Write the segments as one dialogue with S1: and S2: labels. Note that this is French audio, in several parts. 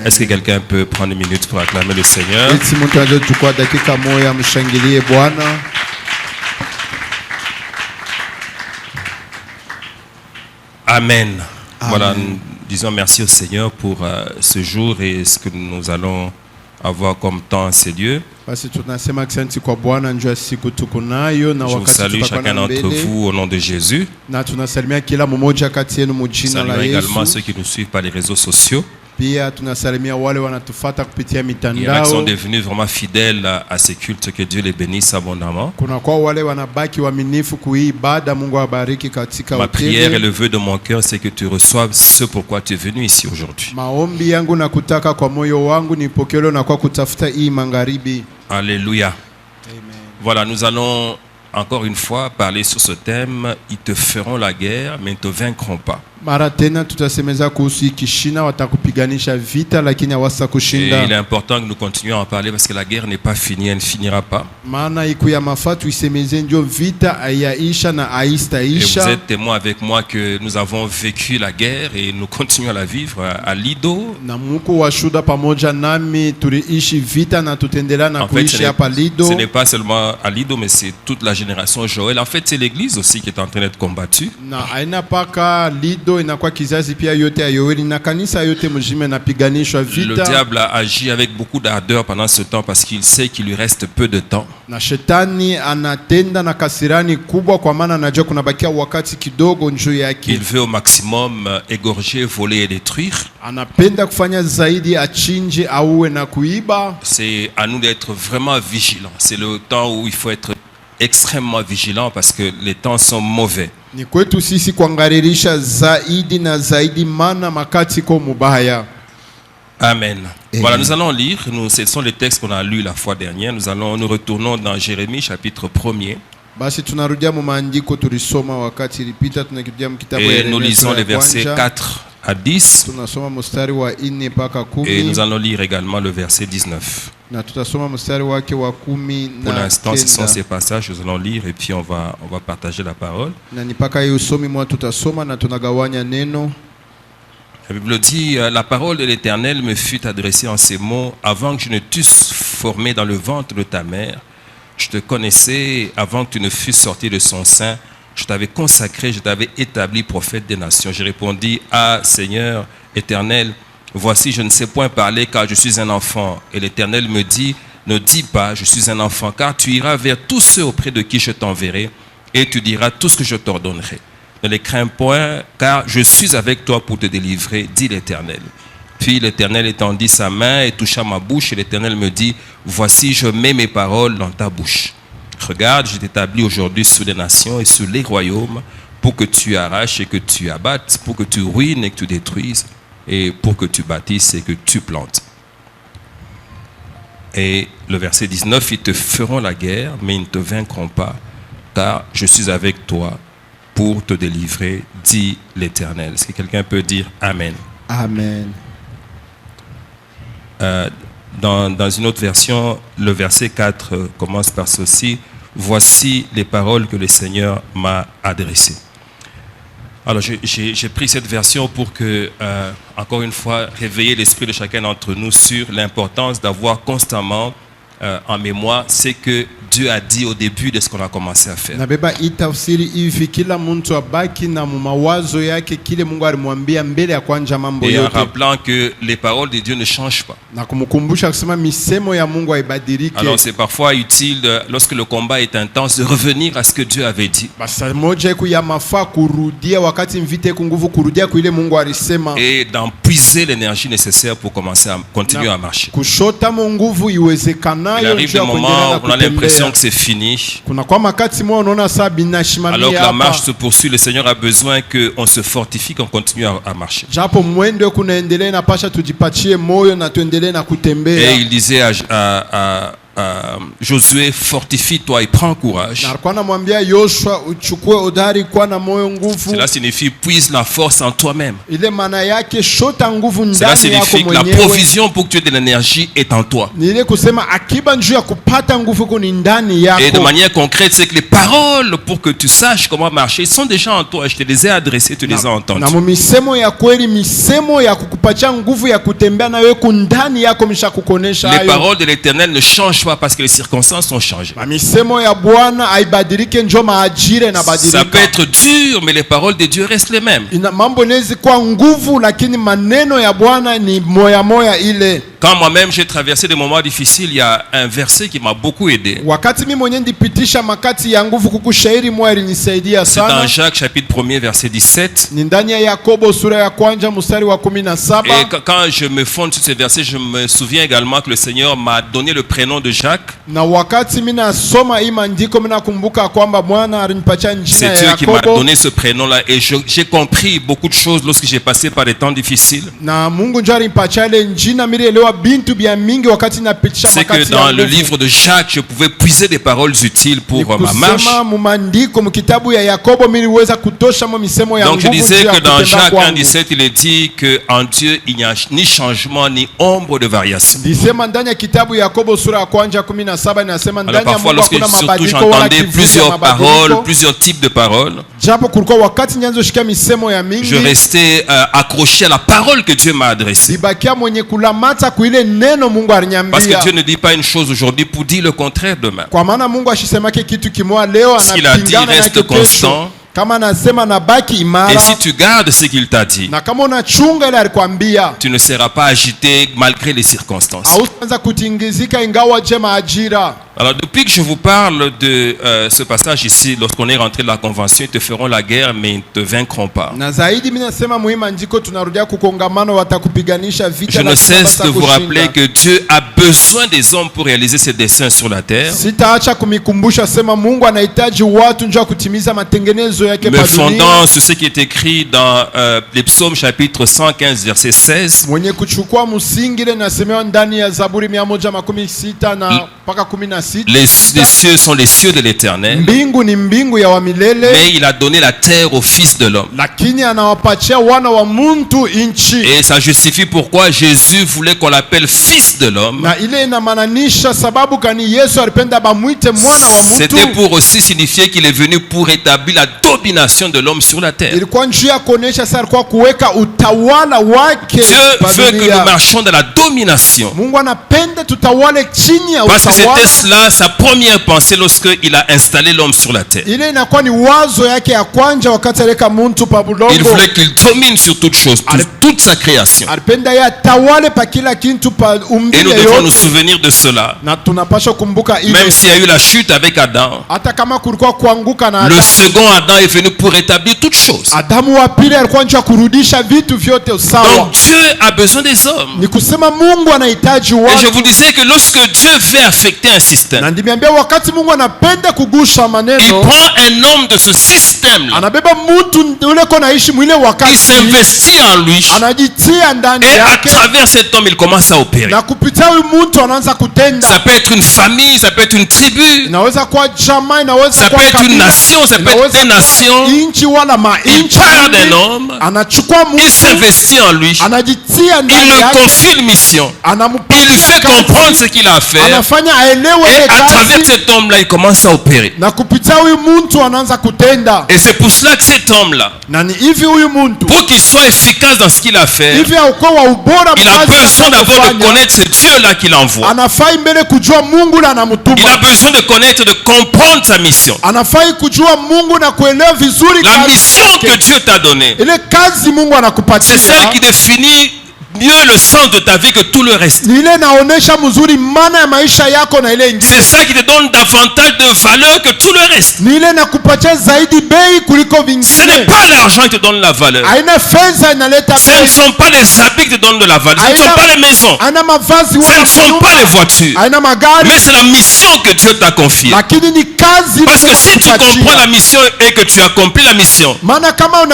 S1: Est-ce que quelqu'un peut prendre une minute pour acclamer le Seigneur? Amen. Voilà, nous disons merci au Seigneur pour ce jour et ce que nous allons avoir comme temps à ces lieux. Je vous salue chacun d'entre vous au nom de Jésus. Salut également ceux qui nous suivent par les réseaux sociaux. Il y en a qui sont devenus vraiment fidèles à ces cultes, que Dieu les bénisse abondamment. Ma prière et le vœu de mon cœur, c'est que tu reçoives ce pourquoi tu es venu ici aujourd'hui. Alléluia. Voilà, nous allons encore une fois parler sur ce thème. Ils te feront la guerre, mais ils ne te vaincront pas. Et il est important que nous continuions à en parler parce que la guerre n'est pas finie, elle ne finira pas. Et vous êtes témoin avec moi que nous avons vécu la guerre et nous continuons à la vivre à Lido. En fait, ce n'est pas seulement à Lido, mais c'est toute la génération Joël. En fait, c'est l'église aussi qui est en train d'être combattue. Le diable a agi avec beaucoup d'ardeur pendant ce temps parce qu'il sait qu'il lui reste peu de temps. Il veut au maximum égorger, voler et détruire. C'est à nous d'être vraiment vigilants. C'est le temps où il faut être extrêmement vigilant parce que les temps sont mauvais. Amen. Voilà, nous allons lire, ce sont les textes qu'on a lus la fois dernière. Nous retournons dans Jérémie chapitre 1er. Et nous lisons les versets 4 à 10. Et nous allons lire également le verset 19. Pour l'instant, ce sont ces passages que nous allons lire et puis on va partager la parole. La Bible dit, la parole de l'Éternel me fut adressée en ces mots: avant que je ne t'eusse formé dans le ventre de ta mère, je te connaissais. Avant que tu ne fusses sorti de son sein, je t'avais consacré, je t'avais établi prophète des nations. J'ai répondu: ah Seigneur éternel, voici, je ne sais point parler car je suis un enfant. Et l'Éternel me dit: ne dis pas je suis un enfant, car tu iras vers tous ceux auprès de qui je t'enverrai et tu diras tout ce que je t'ordonnerai. Ne les crains point, car je suis avec toi pour te délivrer, dit l'Éternel. Puis l'Éternel étendit sa main et toucha ma bouche, et l'Éternel me dit: voici, je mets mes paroles dans ta bouche. Regarde, je t'établis aujourd'hui sur les nations et sur les royaumes, pour que tu arraches et que tu abattes, pour que tu ruines et que tu détruises, et pour que tu bâtisses et que tu plantes. Et le verset 19, ils te feront la guerre, mais ils ne te vaincront pas, car je suis avec toi pour te délivrer, dit l'Éternel. Est-ce que quelqu'un peut dire Amen?
S2: Amen.
S1: Dans une autre version, le verset 4 commence par ceci: voici les paroles que le Seigneur m'a adressées. Alors j'ai pris cette version pour que, encore une fois, réveiller l'esprit de chacun d'entre nous sur l'importance d'avoir constamment en mémoire ce que Dieu a dit au début de ce qu'on a commencé à faire. Et en rappelant que les paroles de Dieu ne changent pas. Alors c'est parfois utile, lorsque le combat est intense, de revenir à ce que Dieu avait dit. Et d'en puiser l'énergie nécessaire pour commencer à continuer à marcher. Il arrive des moments où on a l'impression que c'est fini. Alors que la marche se poursuit, le Seigneur a besoin qu'on se fortifie, qu'on continue à marcher. Et il disait Josué, fortifie-toi et prends courage.
S2: Na alikuwa anamwambia Yoshua, uchukue udhari, kuwa na moyo nguvu.
S1: Cela signifie puise la force en toi-même.
S2: Ile maana yake shota nguvu
S1: Cela
S2: ndani yako
S1: signifie que la
S2: mwenyewe.
S1: provision pour que tu aies de l'énergie est en toi.
S2: Ni ile kusema akiba njuu ya kupata nguvu kuni ndani yako.
S1: Et de manière concrète, c'est que les paroles pour que tu saches comment marcher sont déjà en toi. Je te les ai adressées, tu les as entendues.
S2: Na misemo ya kweli, misemo ya kukupatia nguvu ya kutembea na wewe kundani yako mishakukonesha hayo.
S1: Les paroles de l'Éternel ne changent pas parce que les circonstances ont changé.
S2: Misemo ya Bwana haibadilike, njoo maajira inabadilika.
S1: Ça peut être dur, mais les paroles de Dieu restent les mêmes.
S2: Mambo inaweza kuwa nguvu, lakini maneno ya Bwana ni moya moya ile.
S1: Quand moi-même j'ai traversé des moments difficiles, il y a un verset qui m'a beaucoup aidé.
S2: Wakati mimi mwenyewe ndipitisha makati ya nguvu, kukushairi moya ilinisaidia sana.
S1: C'est dans Jacques chapitre 1er verset 17.
S2: Ni ndani ya Yakobo sura ya kwanza mstari wa 17.
S1: Et quand je me fonde sur ce verset, je me souviens également que le Seigneur m'a donné le prénom de Jacques.
S2: Na wakati mimi nasoma hii maandiko, mimi nakumbuka kwamba Bwana alinipatia jina ya
S1: C'est Dieu qui m'a
S2: Yakobo.
S1: donné ce prénom là et j'ai compris beaucoup de choses lorsque j'ai passé par des temps difficiles.
S2: Na Mungu njoo alinipatia ile jina, mimi elewa bintu bya mingi wakati napitisha
S1: C'est que
S2: makati ya
S1: dans le
S2: nguvu.
S1: livre de Jacques, je pouvais puiser des paroles utiles pour ma marche. Donc je disais que dans Jacques 1,17, il est dit qu'en Dieu, il n'y a ni changement ni ombre de variation. Alors parfois, lorsque surtout j'entendais plusieurs paroles, plusieurs types de paroles, je restais accroché à la parole que Dieu m'a adressée. Parce que Dieu ne dit pas une chose aujourd'hui pour dire le contraire demain. Ce qu'il a dit reste constant. Et si tu gardes ce qu'il t'a dit, tu ne seras pas agité malgré les circonstances. Alors depuis que je vous parle de ce passage ici, lorsqu'on est rentré de la convention, ils te feront la guerre mais ils ne te vaincront pas. Je ne cesse de vous rappeler que Dieu a besoin des hommes pour réaliser ses desseins sur la terre. Me fondant sur ce qui est écrit dans les psaumes chapitre 115 verset 16. Les cieux sont les cieux de l'Éternel, mais il a donné la terre au Fils de l'homme. Et ça justifie pourquoi Jésus voulait qu'on l'appelle Fils de l'homme. C'était pour aussi signifier qu'il est venu pour établir la domination de l'homme sur la terre. Dieu veut que nous marchions dans la domination. Parce que c'était cela sa première pensée lorsqu'il a installé l'homme sur la terre. Il voulait qu'il domine sur toute chose, toute sa création. Et nous devons nous souvenir de cela. Même s'il y a eu la chute avec Adam, le second Adam est venu pour rétablir toutes choses. Donc Dieu a besoin des hommes. Et je vous disais que lorsque Dieu veut affecter un système, il prend un homme de ce système là, il s'investit en lui, et à travers cet homme il commence à opérer. Ça peut être une famille, ça peut être une tribu, ça peut être une nation, ça peut être des nations. Il part d'un homme, il s'investit en lui, il lui confie une mission, il lui fait comprendre ce qu'il a à faire, et à travers cet homme là il commence à opérer. Et c'est pour cela que cet homme là, pour qu'il soit efficace dans ce qu'il a fait, il a besoin d'abord de connaître ce Dieu là qu'il envoie. Il a besoin de connaître, de comprendre sa mission. La mission que Dieu t'a donnée, c'est celle qui définit mieux le sens de ta vie que tout le reste. C'est ça qui te donne davantage de valeur que tout le reste. Ce n'est pas l'argent qui te donne la valeur. Ce ne sont pas les habits qui te donnent de la valeur. Ce ne sont pas les maisons. Ce ne sont pas les voitures. Mais c'est la mission que Dieu t'a confiée. Parce que si tu comprends la mission et que tu accomplis la mission, ton travail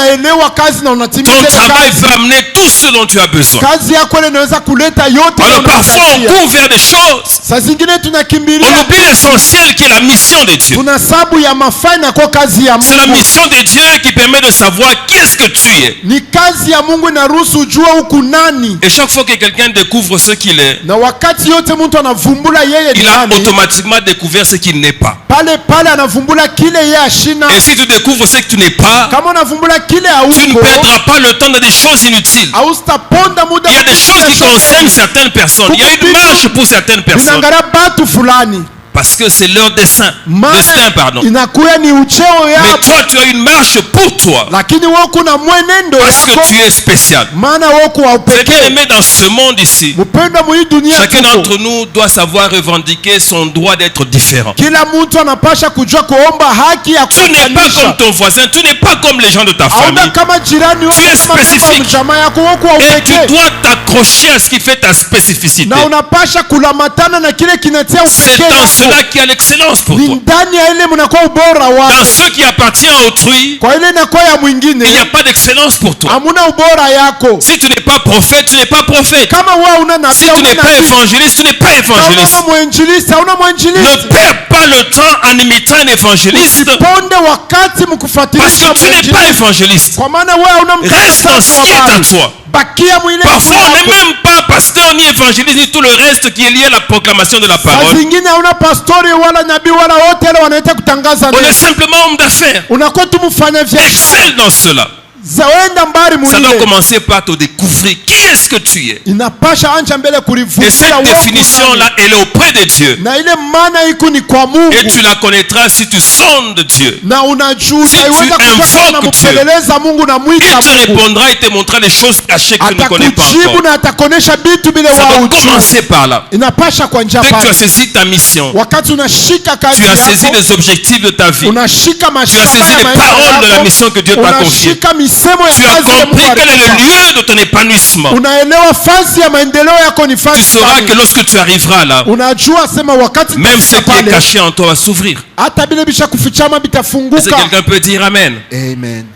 S1: peut amener tout ce dont tu as besoin.
S2: kazi yako ile inaweza kuleta yote.
S1: Alors parfois on court vers des choses,
S2: Saa zingine
S1: on
S2: tunakimbilia
S1: oublie l'essentiel qui est la mission de Dieu.
S2: tuna sababu ya mafanya kwa kazi ya
S1: C'est la
S2: Mungu.
S1: mission de Dieu qui permet de savoir qui est-ce que tu es.
S2: Ni kazi ya Mungu inaruhusu ujue huku nani,
S1: Et chaque fois que quelqu'un découvre ce qu'il est,
S2: na wakati yote mtu anavumbula yeye ni
S1: il a
S2: nani,
S1: automatiquement découvert ce qu'il n'est pas.
S2: pale pale anavumbula kile yeye ashina.
S1: Et si tu découvres ce que tu n'es pas,
S2: Kama unavumbula kile
S1: tu ne
S2: hauko,
S1: perdras pas le temps dans des choses inutiles.
S2: hautaponda muda.
S1: Il y a des choses qui concernent certaines personnes. Il y a une marche pour certaines personnes.
S2: Inaangalia batu fulani,
S1: Parce que c'est leur destin. Destin, pardon.
S2: inakuya ni ucheo
S1: Mais
S2: yao,
S1: toi, tu as une marche pour toi.
S2: lakini wewe kuna mwenendo
S1: Parce que
S2: yako,
S1: tu es spécial.
S2: maana wewe kwa
S1: C'est bien
S2: upekee.
S1: aimé dans ce monde ici.
S2: Mpendwa mwa hii dunia
S1: Chacun
S2: tuko,
S1: d'entre nous doit savoir revendiquer son droit d'être différent.
S2: kila mtu anapasha kujua kuomba haki ya
S1: Tu n'es pas
S2: kufanisha.
S1: comme ton voisin, tu n'es pas comme les gens de ta
S2: Hauna
S1: famille.
S2: kama jirani
S1: Tu es
S2: wako, kama
S1: spécifique.
S2: mtu wa jamaa yako, wewe kwa
S1: Et tu
S2: upekee,
S1: dois t'accrocher à ce qui fait ta spécificité.
S2: na unapasha kulamatana na kile kinatia
S1: C'est
S2: upekee
S1: dans
S2: yako.
S1: cela qu'il y a l'excellence pour
S2: Ni
S1: toi.
S2: ndani ya ile mnakuwa ubora
S1: Dans
S2: wako,
S1: ce qui appartient à autrui,
S2: kwa ile inakuwa ya
S1: il n'y
S2: mwingine
S1: a pas d'excellence pour toi.
S2: hamuna ubora yako.
S1: Si tu n'es pas prophète, tu n'es pas prophète.
S2: Kama wewe una nabii,
S1: Si tu n'es
S2: hauna
S1: pas
S2: nabii.
S1: évangéliste, tu n'es pas
S2: Kama
S1: évangéliste.
S2: una mwinjilisti, hauna
S1: Ne
S2: mwinjilisti.
S1: perds pas le temps en imitant un évangéliste
S2: Usiponde wakati
S1: parce
S2: mkufuatilisha
S1: que tu n'es pas
S2: mwinjilisti,
S1: évangéliste.
S2: kwa maana wewe hauna
S1: Reste dans ce qui est à toi.
S2: Bakia mwile
S1: Parfois, on
S2: yako.
S1: n'est même pas pasteur ni évangéliste ni tout le reste qui est lié à la proclamation de la
S2: Saa
S1: parole.
S2: zingine hauna pastori wala nabii wala wote wale wanaita kutangaza
S1: On est
S2: neno.
S1: simplement homme d'affaires.
S2: Unakuwa tu mfanya biashara.
S1: Excelle dans cela.
S2: Zaenda mbali
S1: Ça doit
S2: mwile.
S1: commencer par te découvrir qui est-ce que tu es.
S2: Inapasha anja mbele
S1: Et
S2: kulivutia
S1: cette
S2: wewe
S1: définition-là, elle est auprès de Dieu.
S2: na ile maana iko ni kwa Mungu.
S1: Et tu la connaîtras si tu sondes Dieu.
S2: Na unajua
S1: Si tu
S2: iweza kujua kama
S1: invoques
S2: unampeleleza Mungu na
S1: Il
S2: mwita
S1: te
S2: Mungu.
S1: répondra et te montrera les choses cachées que tu ne connais pas
S2: Atakujibu
S1: encore.
S2: na atakonesha vitu bila
S1: Ça
S2: wao.
S1: doit commencer par là.
S2: Inapasha kwa njia
S1: Dès que tu as
S2: pale.
S1: saisi ta mission,
S2: Wakati unashika kazi
S1: tu as saisi
S2: yako,
S1: les objectifs de ta vie,
S2: unashika mashaka
S1: saisi
S2: ya
S1: les
S2: maisha
S1: paroles de la
S2: yako,
S1: mission que Dieu t'a confiée.
S2: unashika misemo ya
S1: tu as
S2: kazi ya
S1: compris
S2: Mungu
S1: quel est le
S2: alikupa.
S1: lieu de ton épanouissement.
S2: Unaelewa fasi ya maendeleo yako ni
S1: Tu
S2: fasi
S1: sauras
S2: gani.
S1: que lorsque tu arriveras là,
S2: Unajua sema wakati
S1: même ce
S2: tutafika
S1: qui est
S2: pale,
S1: caché en toi va s'ouvrir.
S2: hata bile bisha kufichama
S1: Est-ce que
S2: bitafunguka.
S1: quelqu'un peut dire Amen?
S2: Amen.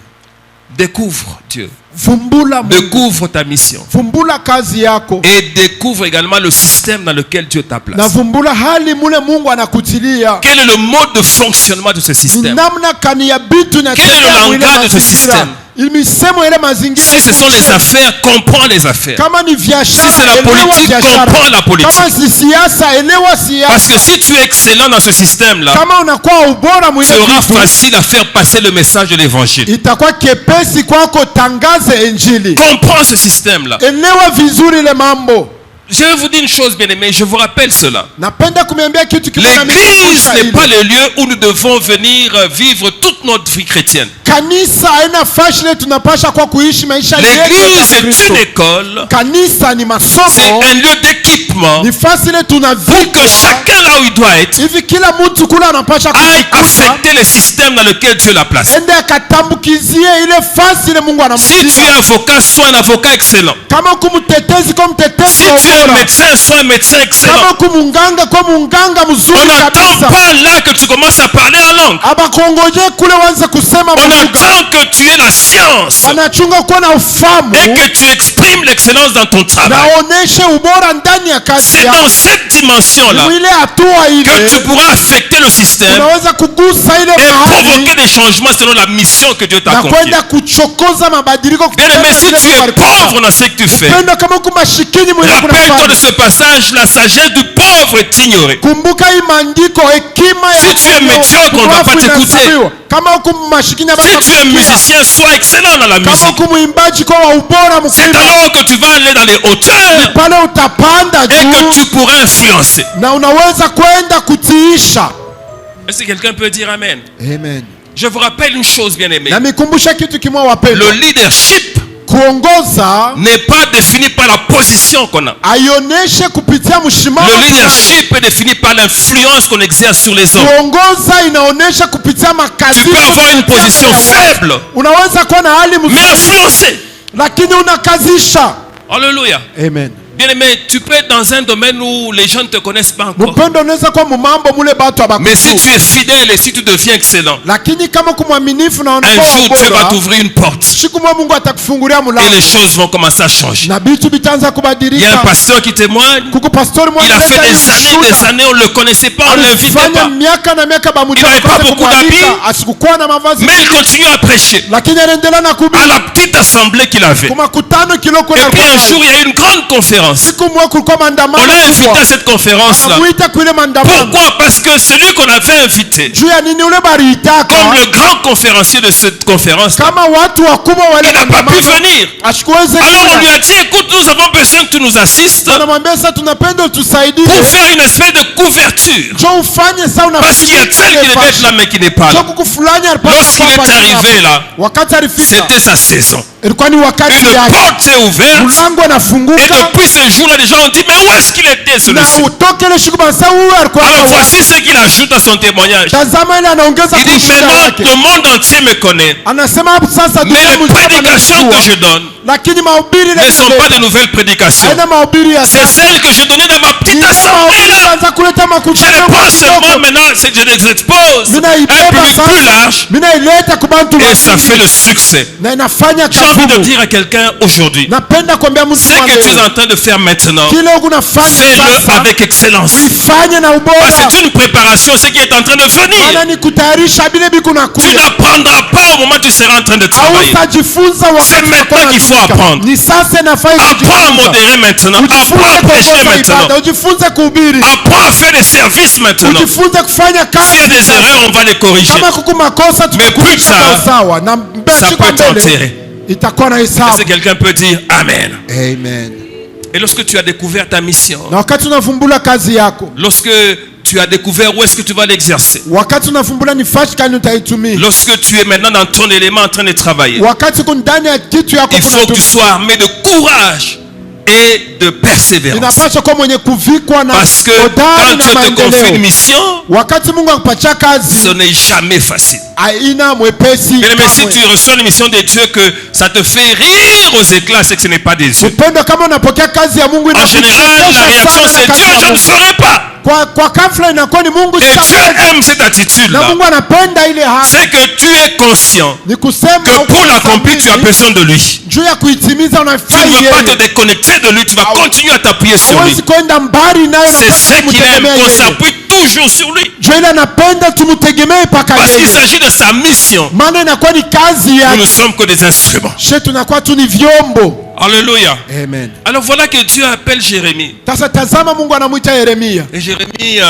S1: Découvre Dieu.
S2: Vumbula Mungu.
S1: Découvre ta mission.
S2: Vumbula kazi yako.
S1: Et découvre également le système dans lequel Dieu t'a
S2: Na
S1: placé.
S2: vumbula hali mule Mungu anakutilia.
S1: Quel est le mode de fonctionnement de ce
S2: Ni
S1: système?
S2: namna kani ya bitu na
S1: Quel est le langage de ce système?
S2: Misemo ile mazingira.
S1: Si ce sont les affaires, comprends les affaires.
S2: Kama ni biashara,
S1: Si c'est la
S2: elewa
S1: politique,
S2: biashara.
S1: comprends la politique.
S2: Kama si siasa, elewa
S1: Parce que
S2: siasa.
S1: si tu es excellent dans ce système-là,
S2: Kama unakuwa ubora mwile
S1: sera
S2: kitu,
S1: facile à faire passer le message de l'évangile.
S2: itakuwa kepesi kwako tangaze injili.
S1: Comprends ce système-là.
S2: Elewa vizuri ile mambo.
S1: Je vais vous dire une chose, bien aimé, je vous rappelle cela.
S2: Napenda kumiambia kitu kimoja na
S1: L'église
S2: nikukumbusha
S1: n'est
S2: hili.
S1: pas le lieu où nous devons venir vivre toute notre vie chrétienne.
S2: Kanisa haina fashile tunapasha kwa kuishi maisha yetu ya
S1: L'église est
S2: Kristo.
S1: une école,
S2: Kanisa ni
S1: c'est
S2: masomo,
S1: un lieu d'équipement
S2: ni fasile
S1: pour que
S2: tunavikwa
S1: chacun là où il doit être
S2: hivi, kila mtu kula anapasha
S1: aille
S2: kujikuta
S1: affecter le système dans lequel Dieu l'a placé.
S2: ende akatambukizie ile fasi ile Mungu
S1: Si tu es
S2: anamtia.
S1: avocat, sois un avocat excellent.
S2: Kama kumtetezi kwa mtetezi
S1: Si
S2: wa
S1: tu es un
S2: ubora,
S1: médecin, sois un médecin excellent.
S2: kama kumunganga kwa munganga mzuri
S1: On n'attend
S2: kabisa.
S1: pas là que tu commences à parler en langue.
S2: Abakongoje kule wanze kusema
S1: On
S2: lugha,
S1: attend que tu aies la science
S2: wanachunga kuwa na ufahamu
S1: et que tu exprimes l'excellence dans ton travail.
S2: naoneshe ubora ndani ya kazi
S1: C'est
S2: yako.
S1: dans cette dimension-là
S2: Ile hatua
S1: que tu
S2: ile
S1: pourras affecter le système
S2: unaweza kugusa ile
S1: et
S2: mahali
S1: provoquer des changements selon la mission que Dieu t'a
S2: na
S1: confiée.
S2: kwenda kuchokoza mabadiliko
S1: Bien aimé, si tu es pauvre dans ce que tu fais,
S2: pendo kama huku mashikini mwile
S1: rappelle-toi de
S2: kunafanya.
S1: ce passage, la sagesse du pauvre est ignorée.
S2: Kumbuka hii maandiko, hekima ya
S1: Si tu es médiocre, on ne va pas t'écouter.
S2: inahesabiwa. Kama huku mashikini
S1: Si tu es
S2: hapatakusikia.
S1: musicien, sois excellent dans la
S2: Kama
S1: musique.
S2: huku mwimbaji kwa wa ubora
S1: C'est
S2: mkuimba,
S1: alors que tu vas aller dans les hauteurs
S2: pale utapanda
S1: et que
S2: juu
S1: tu pourras influencer.
S2: na unaweza kwenda kutiisha.
S1: Est-ce que quelqu'un peut dire Amen?
S2: Amen.
S1: Je vous rappelle une chose, bien aimé.
S2: Na mikumbusha kitu kimoja wapendwa,
S1: Le leadership
S2: kuongoza
S1: n'est pas défini par la position qu'on a.
S2: aioneshe kupitia mshimamo
S1: Le
S2: fulani.
S1: leadership est défini par l'influence qu'on exerce sur les hommes.
S2: Kuongoza inaonesha kupitia makazi.
S1: Tu peux avoir une position faible,
S2: Unaweza kuwa na hali
S1: mais
S2: mzuri
S1: influencer.
S2: lakini unakazisha.
S1: Alléluia.
S2: Amen.
S1: Bien aimé, tu peux être dans un domaine où les gens ne te connaissent pas encore.
S2: Mpendo unaweza kuwa mumambo mule batu
S1: Mais si tu
S2: abakujua.
S1: es fidèle et si tu deviens excellent,
S2: Lakini kama kumwaminifu na
S1: un
S2: unakuwa
S1: jour Dieu va
S2: bora,
S1: t'ouvrir une porte
S2: siku moja Mungu atakufungulia
S1: et
S2: mlango.
S1: les choses vont commencer à changer.
S2: Na vitu vitaanza
S1: Il y a un
S2: kubadilika.
S1: pasteur qui témoigne.
S2: Kuko pastori
S1: Il
S2: mmoja
S1: a fait des
S2: aliyeshuhuda.
S1: années, on ne le connaissait pas, on ne l'invitait
S2: Alifanya
S1: pas.
S2: miaka na miaka
S1: Il n'avait pas beaucoup d'habits.
S2: asikukuwa na mavazi,
S1: Mais il continue à prêcher
S2: lakini aliendelea na
S1: à
S2: kuhubiri
S1: la petite assemblée qu'il avait.
S2: kwa makutano kiloko
S1: Et
S2: na
S1: puis un
S2: alikuwa
S1: jour,
S2: nayo.
S1: il y a eu une grande conférence.
S2: Siku moja kulikuwa
S1: On
S2: maandamano
S1: l'a invité
S2: kubwa.
S1: à cette conférence-là.
S2: Anamuita kuile maandamano.
S1: Pourquoi? Parce que celui qu'on avait invité,
S2: Juu ya nini ule baliitaka?
S1: comme le grand conférencier de cette conférence,
S2: Kama watu wakubwa wale
S1: il n'a pas pu
S2: maandamano,
S1: venir.
S2: asikuweze
S1: Alors on lui
S2: kuja.
S1: a dit, écoute, nous avons besoin que tu nous assistes
S2: Anamwambia sasa tunapenda utusaidie.
S1: pour faire une espèce de couverture.
S2: Njoo ufanye sasa
S1: Parce qu'il y a tel qui devait être là mais qui n'est pas là.
S2: Njoo kukufulani alipaswa
S1: Lorsqu'il
S2: kuwa
S1: est
S2: pale
S1: arrivé
S2: hapo.
S1: là,
S2: Wakati alifika
S1: c'était sa saison.
S2: ilikuwa ni wakati
S1: Une
S2: yake.
S1: porte s'est ouverte.
S2: Mlango
S1: Et
S2: unafunguka
S1: depuis ce jour-là, les gens ont dit, mais où est-ce qu'il était
S2: na
S1: celui-ci?
S2: utoke ile siku basa huyu alikuwa
S1: Alors
S2: wapi?
S1: voici ce qu'il ajoute à son témoignage.
S2: Tazama ile anaongeza
S1: Il dit,
S2: kushuhuda
S1: maintenant
S2: yake.
S1: le monde entier me connaît.
S2: Anasema hapo sasa
S1: Mais
S2: dunia
S1: les
S2: mzima
S1: prédications que
S2: inanijua.
S1: je donne
S2: Lakini mahubiri
S1: ne sont pas de
S2: ile
S1: nouvelles prédications.
S2: haina mahubiri ya
S1: C'est
S2: sasa.
S1: celles que je donnais dans ma petite
S2: Ile
S1: assemblée
S2: mahubiri
S1: là.
S2: anza kuleta
S1: Je
S2: makutano
S1: les prends seulement
S2: kidogo.
S1: maintenant, c'est que je les expose à un
S2: Minaibeba
S1: public plus
S2: sasa.
S1: large
S2: Minaileta kwa bantu
S1: et ça
S2: wengi.
S1: fait le succès.
S2: Na inafanya
S1: J'ai envie de
S2: kavumu.
S1: dire à quelqu'un aujourd'hui,
S2: Napenda kuambia mtu
S1: ce que tu es
S2: leo.
S1: en train de faire maintenant,
S2: Kile unafanya
S1: fais-le
S2: sasa
S1: avec excellence.
S2: ifanye na ubora.
S1: Parce que c'est une préparation, ce qui est en train de
S2: Maana
S1: venir.
S2: ni kutayarisha bile biku
S1: Tu
S2: nakuya.
S1: n'apprendras pas au moment où tu seras en train de travailler.
S2: Hautajifunza
S1: C'est
S2: wakati
S1: maintenant
S2: unakuwa
S1: qu'il faut
S2: unatumika.
S1: apprendre.
S2: Ni sasa inafaa
S1: Apprends à
S2: kujifunza.
S1: modérer maintenant. Apprends à prêcher
S2: kuongoza
S1: maintenant.
S2: ibada, ujifunze kuhubiri.
S1: Apprends à faire des services maintenant.
S2: Ujifunze kufanya
S1: S'il y a
S2: kazi.
S1: des erreurs, on va les corriger.
S2: Kama kuku makosa
S1: Mais plus
S2: tutakuja
S1: tard,
S2: kwa sawa na
S1: ça
S2: mbele
S1: peut t'enterrer.
S2: itakuwa na
S1: Est-ce
S2: hesabu.
S1: que quelqu'un peut dire Amen?
S2: Amen.
S1: Et lorsque tu as découvert ta mission,
S2: Na wakati unavumbula kazi yako,
S1: lorsque tu as découvert où est-ce que tu vas l'exercer,
S2: wakati unavumbula ni fashi kani utaitumia,
S1: lorsque tu es maintenant dans ton élément en train de travailler,
S2: wakati uko ndani ya kitu yako
S1: il faut que tu
S2: kunatumia,
S1: sois armé de courage et de persévérance.
S2: inapaswa kuwa mwenye kuvikwa na
S1: Parce que
S2: hodari
S1: quand
S2: na
S1: Dieu te confie une
S2: maendeleo.
S1: mission,
S2: Wakati Mungu akupatia
S1: ce
S2: kazi
S1: n'est jamais facile.
S2: haina mwepesi.
S1: Mais si
S2: kamwe.
S1: tu reçois une mission de Dieu que ça te fait rire aux éclats, c'est que ce n'est pas des yeux.
S2: Upendo kama unapokea kazi ya Mungu
S1: En général, la
S2: inakuchekesha
S1: réaction
S2: sana
S1: c'est
S2: na kazi
S1: Dieu,
S2: ya
S1: je ne
S2: Mungu.
S1: ferai pas.
S2: Kwa kafla inakuwa ni Mungu
S1: Et Dieu
S2: sitaweza.
S1: aime cette
S2: Na
S1: attitude-là.
S2: Mungu anapenda ile hali.
S1: C'est que tu es conscient
S2: Ni kusema
S1: que pour l'accomplir, tu as besoin de lui.
S2: juu ya kuitimiza
S1: Tu
S2: unafaa
S1: ne veux pas te
S2: yeye.
S1: déconnecter de lui, tu vas continuer à t'appuyer sur lui.
S2: Hawezi kwenda mbali nayo na
S1: C'est
S2: kwenda
S1: ce qu'il aime,
S2: kumtegemea
S1: qu'on
S2: yeye.
S1: s'appuie toujours sur lui.
S2: Juu ile anapenda tumtegemee mpaka
S1: Parce qu'il
S2: yeye.
S1: s'agit de sa mission.
S2: Maana inakuwa ni kazi
S1: Nous ne
S2: yake.
S1: sommes que des instruments.
S2: She tunakuwa tu ni vyombo.
S1: Alléluia.
S2: Amen.
S1: Alors voilà que Dieu appelle Jérémie.
S2: Sasa tazama Mungu anamuita Yeremia.
S1: Et Jérémie,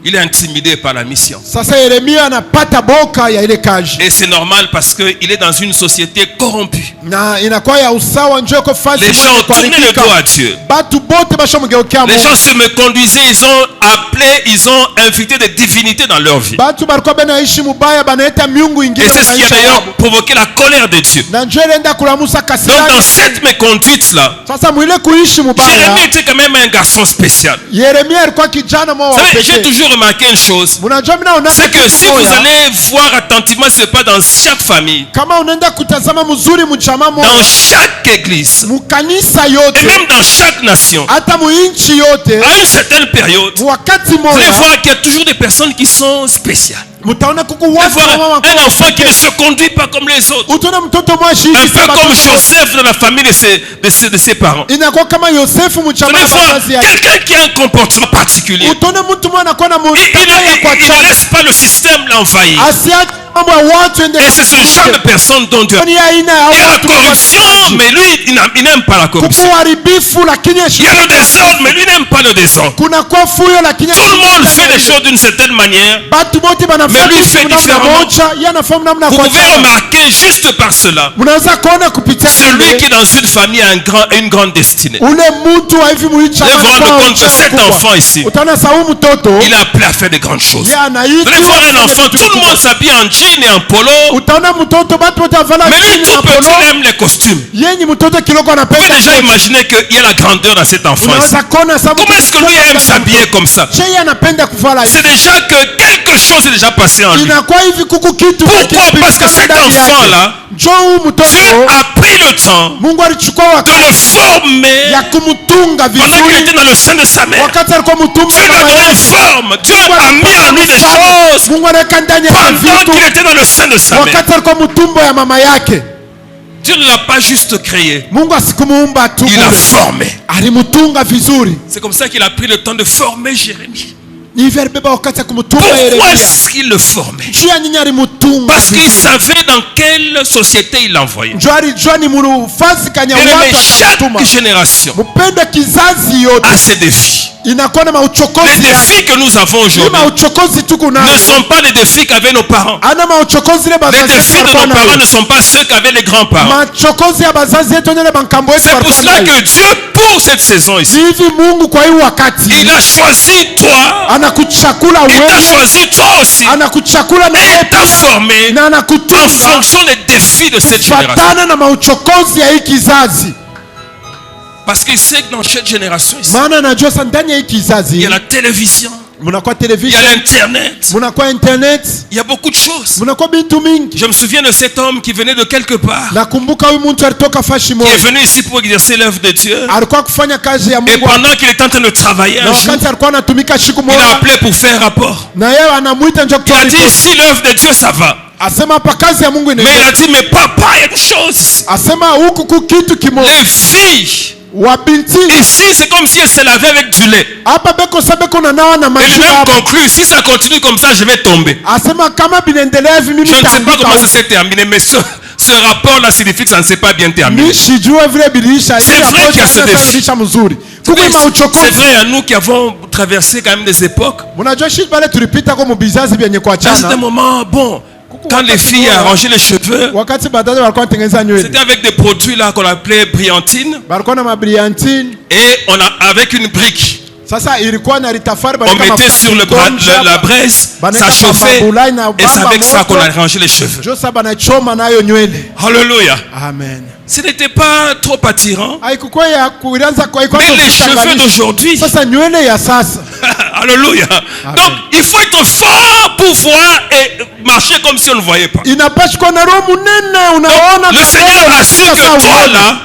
S1: il est intimidé par la mission.
S2: Sasa Yeremia anapata boka ya ile kazi.
S1: Et c'est normal parce qu'il est dans une société corrompue.
S2: Na inakuwa ya usawa njoo kwa fasi
S1: Les gens ont tourné le dos à Dieu.
S2: Batu bote bashamgeukea
S1: Les
S2: Mungu.
S1: gens se me conduisaient, ils ont appelé, ils ont invité des divinités dans leur vie.
S2: Batu balikuwa banaishi mubaya banaita miungu ingine
S1: Et c'est ce qui a
S2: maisha
S1: d'ailleurs
S2: yao.
S1: provoqué la colère de Dieu.
S2: Na njoo ilienda kulamusa kasi
S1: Donc dans
S2: yake.
S1: cette méconduite-là,
S2: Sasa mwile kuishi mubaya.
S1: Jérémie était quand même un garçon spécial.
S2: Yeremia alikuwa kijana mwa
S1: Vous
S2: wa
S1: savez, j'ai
S2: pekee.
S1: toujours remarqué une chose.
S2: Mnajua mimi naona
S1: C'est que si vous allez voir attentivement ce qui se passe dans chaque famille,
S2: kama unaenda kutazama mzuri mchama
S1: dans
S2: moja
S1: chaque église,
S2: mukanisa
S1: et
S2: yote
S1: même dans chaque nation,
S2: hata muinchi yote
S1: à une certaine période,
S2: wakati
S1: vous allez
S2: moja
S1: voir qu'il y a toujours des personnes qui sont spéciales.
S2: mtaona kuku
S1: Vous allez
S2: watu
S1: voir
S2: mama
S1: un enfant qui ne se conduit pas comme les autres.
S2: utaona mtoto mwashi
S1: Un peu comme Joseph dans la famille de ses parents.
S2: inakuwa kama Yosefu
S1: Vous
S2: mchama
S1: allez voir
S2: kazi yake.
S1: quelqu'un qui a un comportement particulier.
S2: Utaona mtu mwana anakuwa na
S1: Il ne laisse pas le système l'envahir.
S2: asiache mambo ya watu ende.
S1: Et c'est ce genre de personne dont Dieu a.
S2: Ni aina ya
S1: Il y a la
S2: watu
S1: corruption, mais lui, il n'aime pas la corruption.
S2: kuku haribifu lakini
S1: Il y a le désordre, mais lui n'aime pas le désordre.
S2: kuna kwa fuyo lakini
S1: Tout le monde fait les choses d'une certaine manière.
S2: batu bote
S1: Mais lui
S2: banafanya
S1: fait
S2: namna
S1: différemment.
S2: moja yeye anafahamu namna
S1: Vous
S2: kwa
S1: pouvez remarquer juste par cela,
S2: mnaweza kuona kupitia
S1: celui qui est dans une famille a une grande destinée.
S2: ule mtu wa hivi muicha
S1: Vous allez vous rendre compte que cet enfant ici,
S2: utaona saumu mtoto
S1: il est appelé à faire de grandes choses.
S2: yeye
S1: Vous
S2: anaitwa
S1: allez voir un enfant, tout le monde s'habille en jean et en polo.
S2: utaona mtoto batu wote wavala
S1: Mais lui,
S2: chini
S1: tout
S2: na
S1: petit,
S2: polo
S1: il aime les costumes.
S2: yeye ni mtoto kiloko
S1: Vous pouvez
S2: anapenda
S1: déjà imaginer qu'il y a la grandeur dans cet enfant ici.
S2: unaweza kuona sababu
S1: Comment est-ce que lui aime s'habiller comme ça?
S2: yeye anapenda kuvala
S1: C'est déjà que quelque quelque chose est déjà passé en lui.
S2: inakuwa hivi kuku kitu
S1: Pourquoi? Parce que cet enfant-là,
S2: njoo huyu
S1: Dieu
S2: mtoto
S1: a pris le temps
S2: Mungu alichukua
S1: de
S2: wakati
S1: le former
S2: ya kumtunga
S1: pendant qu'il
S2: vizuri
S1: était dans le sein de sa mère.
S2: wakati alikuwa mtumbo
S1: Dieu lui a donné une forme. Dieu a mis en lui des choses
S2: Mungu anaweka ndani ya
S1: pendant
S2: vitu
S1: qu'il était dans le sein de sa mère.
S2: wakati alikuwa mtumbo ya mama yake.
S1: Dieu ne l'a pas juste créé,
S2: Mungu asikumuumba tu,
S1: il l'a formé.
S2: alimtunga vizuri.
S1: C'est comme ça qu'il a pris le temps de former Jérémie.
S2: Hivi alibeba wakati ya kumtunga
S1: Pourquoi
S2: Yeremia.
S1: est-ce qu'il le formait?
S2: Juu ya nini alimtunga?
S1: Parce qu'il savait dans quelle société il l'envoyait.
S2: Njoo alijua ni mufasi kanya
S1: Et
S2: watu atamtuma.
S1: chaque génération
S2: Mpendo kizazi yote
S1: a ses défis.
S2: inakuwa na
S1: Les
S2: mauchokozi
S1: défis
S2: yake.
S1: que nous avons
S2: Ni
S1: aujourd'hui
S2: mauchokozi tuko
S1: ne
S2: nayo.
S1: sont pas les défis qu'avaient nos parents.
S2: Ana mauchokozi ile
S1: Les
S2: bazazi
S1: défis de
S2: walikuwa
S1: nos parents
S2: nayo.
S1: ne sont pas ceux qu'avaient les grands-parents.
S2: Machokozi ya bazazi yetu nyele bankambo yetu
S1: C'est pour
S2: walikuwa
S1: cela
S2: nayo.
S1: que Dieu, pour cette saison ici,
S2: Hivi Mungu kwa hii wakati
S1: il a choisi toi,
S2: anakuchakula
S1: il t'a
S2: wewe,
S1: choisi toi aussi,
S2: anakuchakula na
S1: et
S2: wewe
S1: t'a
S2: pia,
S1: formé
S2: na
S1: en
S2: anakutunga
S1: fonction des défis de cette génération.
S2: fatana na mauchokozi ya hii kizazi.
S1: Parce qu'il sait que dans cette génération ici,
S2: Maana najua sasa ndani ya hii
S1: il y
S2: kizazi
S1: a la télévision,
S2: mnakuwa
S1: il y a
S2: television,
S1: l'internet,
S2: mnakuwa internet,
S1: il y a beaucoup de choses.
S2: mnakuwa bintu mingi.
S1: Je me souviens de cet homme qui venait de quelque part,
S2: Nakumbuka huyu mtu alitoka fashi
S1: qui est
S2: moja,
S1: venu ici pour exercer l'œuvre de Dieu.
S2: alikuwa kufanya kazi ya
S1: Et
S2: Mungu,
S1: pendant qu'il était en train de travailler
S2: na
S1: un jour,
S2: wakati alikuwa anatumika siku
S1: il a
S2: moja,
S1: appelé pour faire rapport.
S2: na yeye anamuita njoo
S1: Il
S2: kutoa
S1: a dit,
S2: ripoti.
S1: si l'œuvre de Dieu, ça va.
S2: Asema hapa kazi ya Mungu
S1: Mais il
S2: inaendelea.
S1: a dit, mais papa, il y a une chose.
S2: Asema huku ku kitu kimoja,
S1: Les filles,
S2: wa binti
S1: ici, c'est comme si elles se lavaient avec du lait.
S2: hapa beko sabeko na nawa na
S1: Et
S2: maji
S1: lui-même
S2: hapa.
S1: conclut, si ça continue comme ça, je vais tomber.
S2: Asema kama binaendelea hivi mimi
S1: Je ne sais pas
S2: nitaanguka
S1: comment ça
S2: huku.
S1: s'est terminé, mais ce rapport-là signifie que ça ne s'est pas bien terminé.
S2: Mimi sijua vile bilisha.
S1: C'est vrai qu'il y a ce défi.
S2: Bilisha mzuri.
S1: C'est
S2: Kuko mauchokozi.
S1: vrai à nous qui avons traversé quand même des époques.
S2: Unajua shit pale tulipita kwa mubizazi vyenye
S1: À un certain
S2: kuachana.
S1: moment, bon, quand les filles arrangeaient les cheveux,
S2: Wakati badala walikuwa wanatengeneza nywele.
S1: c'était avec des produits là qu'on appelait brillantine.
S2: Balikuwa na mabriantine.
S1: Et on a, avec une brique,
S2: Sasa ilikuwa na litafari
S1: on mettait sur la braise, ça chauffait, et c'est avec ça qu'on a arrangé les cheveux.
S2: Josa banachoma nayo nywele.
S1: Alléluia.
S2: Amen.
S1: Ce n'était pas trop attirant.
S2: Haikuwa ya kuanza kwa iko.
S1: Mais les cheveux d'aujourd'hui,
S2: Sasa nywele ya sasa.
S1: alléluia. Donc il faut être fort pour voir et marcher comme si on ne voyait pas.
S2: Inapashwa na roho munene unaona.
S1: Le Seigneur a su que toi là,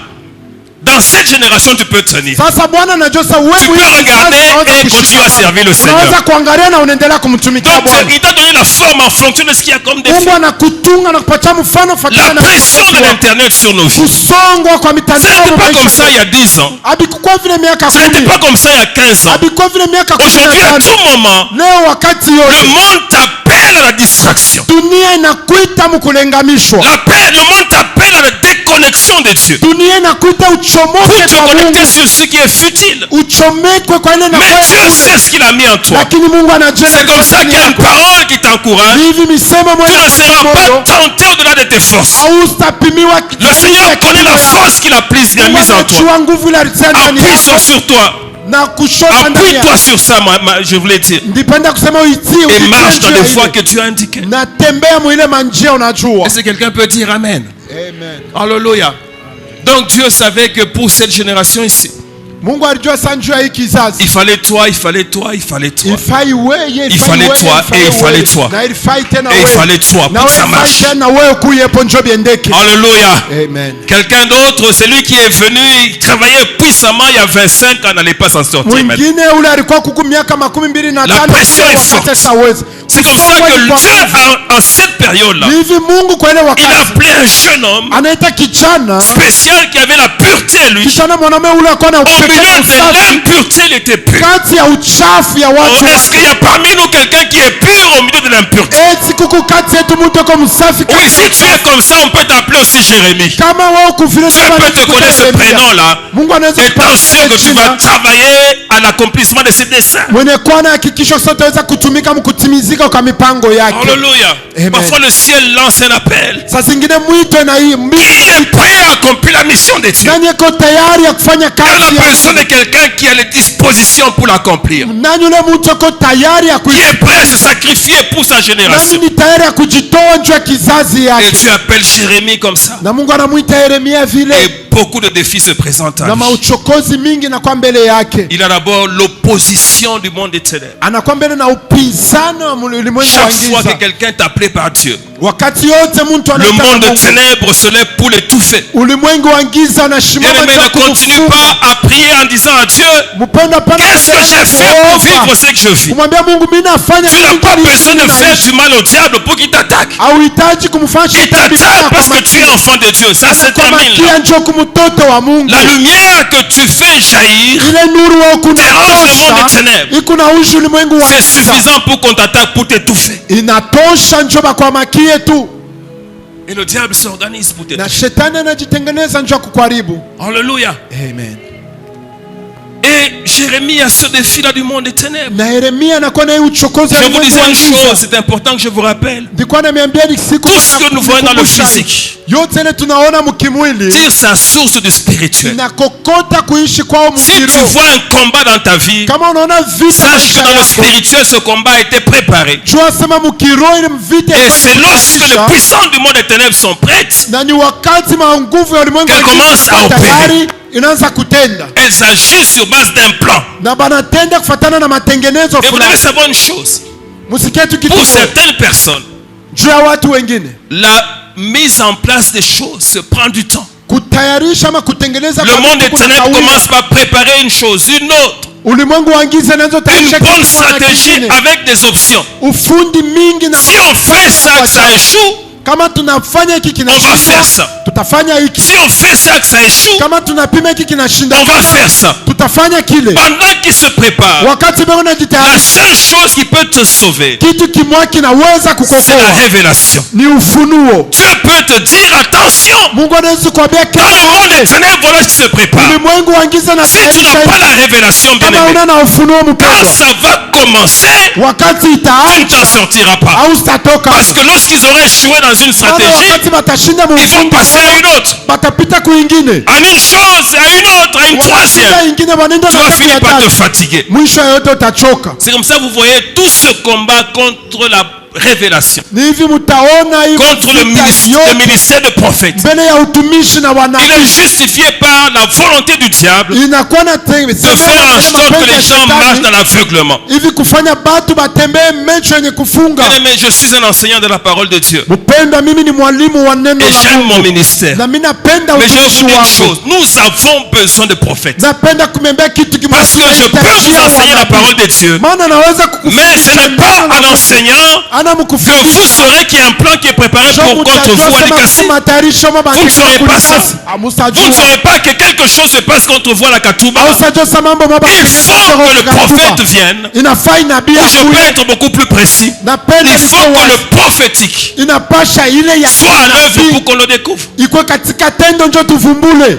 S1: dans cette génération, tu peux tenir.
S2: Sasa Bwana anajua sasa wewe
S1: Tu peux regarder et continuer à servir le Seigneur.
S2: unaweza kuangalia na unaendelea kumtumikia
S1: Donc
S2: Bwana.
S1: il t'a donné la forme en fonction de ce qu'il y a comme défi.
S2: Mungu anakutunga na kupatia mfano fatana
S1: La
S2: na
S1: pression de l'internet sur nos vies.
S2: kusongwa kwa
S1: Ce
S2: mitandao.
S1: n'était pas comme ça il y a 10 ans.
S2: Abikuwa vile miaka
S1: Ce n'était
S2: 10.
S1: pas comme ça il y a 15 ans.
S2: Abikuwa vile miaka
S1: Aujourd'hui, à
S2: 15.
S1: tout moment,
S2: Leo wakati
S1: le
S2: yote
S1: monde t'appelle à la distraction.
S2: dunia inakuita mkulengamishwa.
S1: Le monde t'appelle à la déconnexion de Dieu.
S2: Dunia inakuita
S1: Pour
S2: uchomoke
S1: te
S2: kwa Mungu.
S1: connecter sur ce qui est futile.
S2: Uchomekwe kwa ile na
S1: Mais
S2: kweli
S1: Dieu
S2: kule.
S1: sait ce qu'il a mis en toi.
S2: Lakini Mungu anajua.
S1: C'est comme ça qu'il y a une parole qui t'encourage.
S2: Hivi misemo
S1: Tu
S2: mwenye
S1: ne seras pas tenté au-delà de tes forces.
S2: haustapimiwa.
S1: Le Seigneur connaît la force qu'il a mise en toi.
S2: Mungu nguvu ile alizaa ndani
S1: Appuie-toi
S2: yako
S1: sur toi.
S2: na kushona ndani
S1: Appuie-toi
S2: yako.
S1: sur ça, je voulais dire.
S2: Ndipenda kusema uitie
S1: Et
S2: uitie
S1: marche dans
S2: njia
S1: les
S2: ile.
S1: voies que tu as indiquées.
S2: Na tembea mwile manjia unajua.
S1: Est-ce que quelqu'un peut dire Amen?
S2: Amen.
S1: Alléluia. Donc Dieu savait que pour cette génération ici,
S2: Mungu alijua sana juu ya hii kizazi.
S1: il fallait toi, il fallait toi, il fallait toi.
S2: Ifai wewe,
S1: Il fallait toi et il fallait toi.
S2: Na ilifai tena
S1: Et il
S2: wewe.
S1: fallait toi
S2: Na
S1: pour que
S2: wewe
S1: ça marche.
S2: ifai tena wewe kuyepo njo biendeke.
S1: Alléluia.
S2: Amen.
S1: Quelqu'un d'autre, celui qui est venu, il travaillait puissamment il y a 25 ans, n'allait pas s'en sortir maintenant.
S2: Mwingine ule alikuwa kuku miaka 25
S1: La pression est forte.
S2: hawezi.
S1: C'est comme ça que Dieu, en cette période-là,
S2: Hivi Mungu kwa ile
S1: il a
S2: wakati
S1: appelé un jeune homme
S2: anaita kijana
S1: spécial qui avait la pureté en lui.
S2: kijana mwanaume ule alikuwa na
S1: Au milieu
S2: upekee
S1: de
S2: usafi
S1: l'impureté, il était pur.
S2: kati ya uchafu ya
S1: Oh,
S2: watu.
S1: est-ce qu'il y a parmi nous quelqu'un qui est pur au milieu de l'impureté?
S2: Eti kuku kati yetu mtu ako msafi.
S1: Oui, si tu es comme ça, on peut t'appeler aussi Jérémie.
S2: Kama wewe kufile
S1: Dieu peut te connaître ce prénom-là.
S2: Mungu anaweza
S1: Étant sûr que tu vas travailler à l'accomplissement de ses desseins.
S2: mwenye kuwa na hakikisho sasa utaweza kutumika mkutimizika kwa mipango yake.
S1: Alléluia.
S2: Amen.
S1: Parfois le ciel lance un appel.
S2: Saa zingine mwito na hii
S1: Qui
S2: mbingu
S1: est prêt à accomplir la mission de Dieu?
S2: nani yako tayari ya kufanya
S1: Quelle
S2: kazi ya
S1: personne est quelqu'un qui a les dispositions pour l'accomplir?
S2: nani yule mtu yako tayari ya
S1: Qui est prêt à se sacrifier pour sa
S2: nani
S1: génération?
S2: ni tayari ya kujitoa juu ya kizazi
S1: Et
S2: yake.
S1: Dieu appelle Jérémie comme ça.
S2: Na Mungu anamwita Yeremia vile
S1: Et beaucoup de défis se présentent à
S2: na
S1: lui.
S2: mauchokozi mingi na kwa mbele yake.
S1: Il a d'abord l'opposition du monde des ténèbres.
S2: Anakuwa mbele na upinzani wa ulimwengu
S1: Chaque
S2: wa
S1: fois que
S2: giza.
S1: quelqu'un est appelé par Dieu,
S2: Wakati yote mtu
S1: le
S2: anaita
S1: monde de
S2: Mungu,
S1: ténèbres se lève pour l'étouffer.
S2: ulimwengu wa giza
S1: Bien
S2: unashimama
S1: aimé,
S2: juu ya
S1: ne continue
S2: kumfunga.
S1: pas à prier en disant à Dieu,
S2: Mpendwa, hapana
S1: qu'est-ce que
S2: kuendelea
S1: j'ai fait pour
S2: kuomba.
S1: vivre ce que je vis?
S2: Kumwambia Mungu, mimi nafanya
S1: Tu n'as
S2: nini
S1: pas
S2: ili
S1: besoin de
S2: naishi?
S1: faire du mal au diable pour qu'il t'attaque.
S2: Hauhitaji kumfanya
S1: Il
S2: shetani vibaya
S1: t'attaque
S2: kwa
S1: parce que tu es
S2: makini.
S1: enfant de Dieu. Ça se
S2: Kwa
S1: termine là.
S2: makia njoo kumtoto wa Mungu.
S1: La lumière que tu fais jaillir,
S2: Ile nuru wao
S1: dérange le monde des ténèbres.
S2: ikunausha ulimwengu wa
S1: c'est
S2: giza.
S1: suffisant pour qu'on t'attaque, pour t'étouffer.
S2: Inatosha njoo kwa makie tu.
S1: Et le diable s'organise pour
S2: Na
S1: t'étouffer.
S2: shetani anajitengeneza njoo kukuharibu.
S1: Alléluia.
S2: Amen.
S1: Et Jérémie a ce défi-là du monde des ténèbres.
S2: Na Yeremia anakuwa na hii uchokozi
S1: Je
S2: wa
S1: vous
S2: ulimwengu
S1: disais
S2: wa
S1: une chose,
S2: giza.
S1: c'est important que je vous rappelle.
S2: Ndikuwa nimeambia ni siku
S1: Tout ce que nous voyons dans le physique
S2: yote ile tunaona mkimwili
S1: tire sa source du spirituel.
S2: inakokota kuishi kwao
S1: Si tu
S2: mkiroho.
S1: vois un combat dans ta vie,
S2: Kama unaona vita
S1: sache que
S2: maisha
S1: dans le
S2: yako,
S1: spirituel, ce combat a été préparé.
S2: jua sema mkiroho ile vita
S1: Et
S2: ilikuwa
S1: c'est lorsque les
S2: inatayarisha,
S1: puissants du monde des ténèbres sont prêtes,
S2: na ni wakati nguvu ya ulimwengu
S1: qu'elle
S2: wa giza
S1: commence à
S2: iko tayari,
S1: opérer.
S2: inaanza kutenda
S1: elles agissent sur base d'un plan.
S2: na banatenda kufatana na matengenezo
S1: Et vous devez
S2: fulani.
S1: savoir une chose.
S2: Msikie tu kitu
S1: Pour
S2: moja.
S1: certaines personnes,
S2: Juu ya watu wengine
S1: la mise en place des choses se prend du temps.
S2: kutayarisha ama kutengeneza
S1: Le
S2: kwa
S1: monde
S2: vitu
S1: des
S2: kuna
S1: ténèbres
S2: kawia.
S1: commence par préparer une chose, une autre.
S2: Ulimwengu wa giza inaanza
S1: Une
S2: tayarisha
S1: bonne
S2: kitu kimoja na
S1: stratégie
S2: kingine.
S1: avec des options.
S2: Ufundi mingi na
S1: Si on fait ça, que ça échoue,
S2: kama tunafanya hiki
S1: on va faire
S2: kinashindwa
S1: ça.
S2: tutafanya hiki.
S1: Si on fait ça, que ça échoue,
S2: Kama tunapima hiki kinashinda
S1: on va faire ça.
S2: tutafanya kile.
S1: Pendant qu'ils se préparent,
S2: Wakati bado
S1: la
S2: unajitayarisha,
S1: seule chose qui peut te sauver,
S2: kitu kimoja kinaweza
S1: c'est la
S2: kukuokoa,
S1: révélation.
S2: ni ufunuo.
S1: Dieu peut te dire, attention,
S2: Mungu anaweza kuambia
S1: dans le monde des
S2: kile
S1: ténèbres, voilà ce qui se prépare.
S2: ulimwengu wa giza na
S1: Si tu n'as pas la révélation, bien
S2: kama
S1: aimé,
S2: una na ufunuo
S1: quand
S2: mpendo,
S1: ça va commencer,
S2: wakati
S1: tu ne
S2: itaanza
S1: t'en sortiras pas.
S2: au sitatoka.
S1: Parce que lorsqu'ils auraient échoué dans une
S2: Maana
S1: stratégie,
S2: wakati batashinda
S1: ils vont
S2: mfungo
S1: passer à une autre,
S2: batapita kuingine,
S1: à une chose, à une autre, à une troisième.
S2: wakashinda ingine wanaenda
S1: Tu
S2: na
S1: vas
S2: tatu
S1: finir
S2: ya
S1: par te
S2: tatu.
S1: fatiguer.
S2: Mwisho yote utachoka.
S1: C'est comme ça que vous voyez tout ce combat contre la révélation,
S2: Ni hivi mtaona hivi
S1: contre le
S2: vita yote
S1: ministère de prophète.
S2: mbele ya utumishi na
S1: Il
S2: wanabii
S1: est justifié par la volonté du diable
S2: inakuwa na
S1: de faire en sorte que les gens marchent dans l'aveuglement.
S2: hivi kufanya batu batembee mecho yenye kufunga.
S1: Bien aimé, je suis un enseignant de la parole de Dieu
S2: Mpenda, mimi ni mwalimu wa neno
S1: et
S2: la
S1: j'aime mon
S2: Mungu
S1: ministère.
S2: na mimi napenda
S1: Mais je vais
S2: utumishi
S1: vous dire une
S2: wangu.
S1: chose, nous avons besoin de prophètes.
S2: Napenda kumembea kitu kimoja,
S1: Parce que je peux vous enseigner la parole de Dieu,
S2: maana naweza
S1: mais ce n'est pas en enseignant
S2: ana
S1: que vous
S2: mkufundisha
S1: saurez qu'il y a un plan qui est préparé pour contre vous, Alikasi.
S2: matayarisho
S1: Vous ne saurez pas ça. Vous ne saurez pas que quelque chose se passe contre vous à la Katouba. Il faut que le prophète vienne.
S2: inafaa inabii
S1: Ou je peux
S2: akuye.
S1: être beaucoup plus précis.
S2: Napenda
S1: Il faut
S2: ikuwe
S1: que
S2: wazi.
S1: le prophétique
S2: Inapasha ile ya
S1: soit en œuvre
S2: nabii
S1: pour qu'on le découvre.
S2: ikuwe katika tendo njo tuvumbule.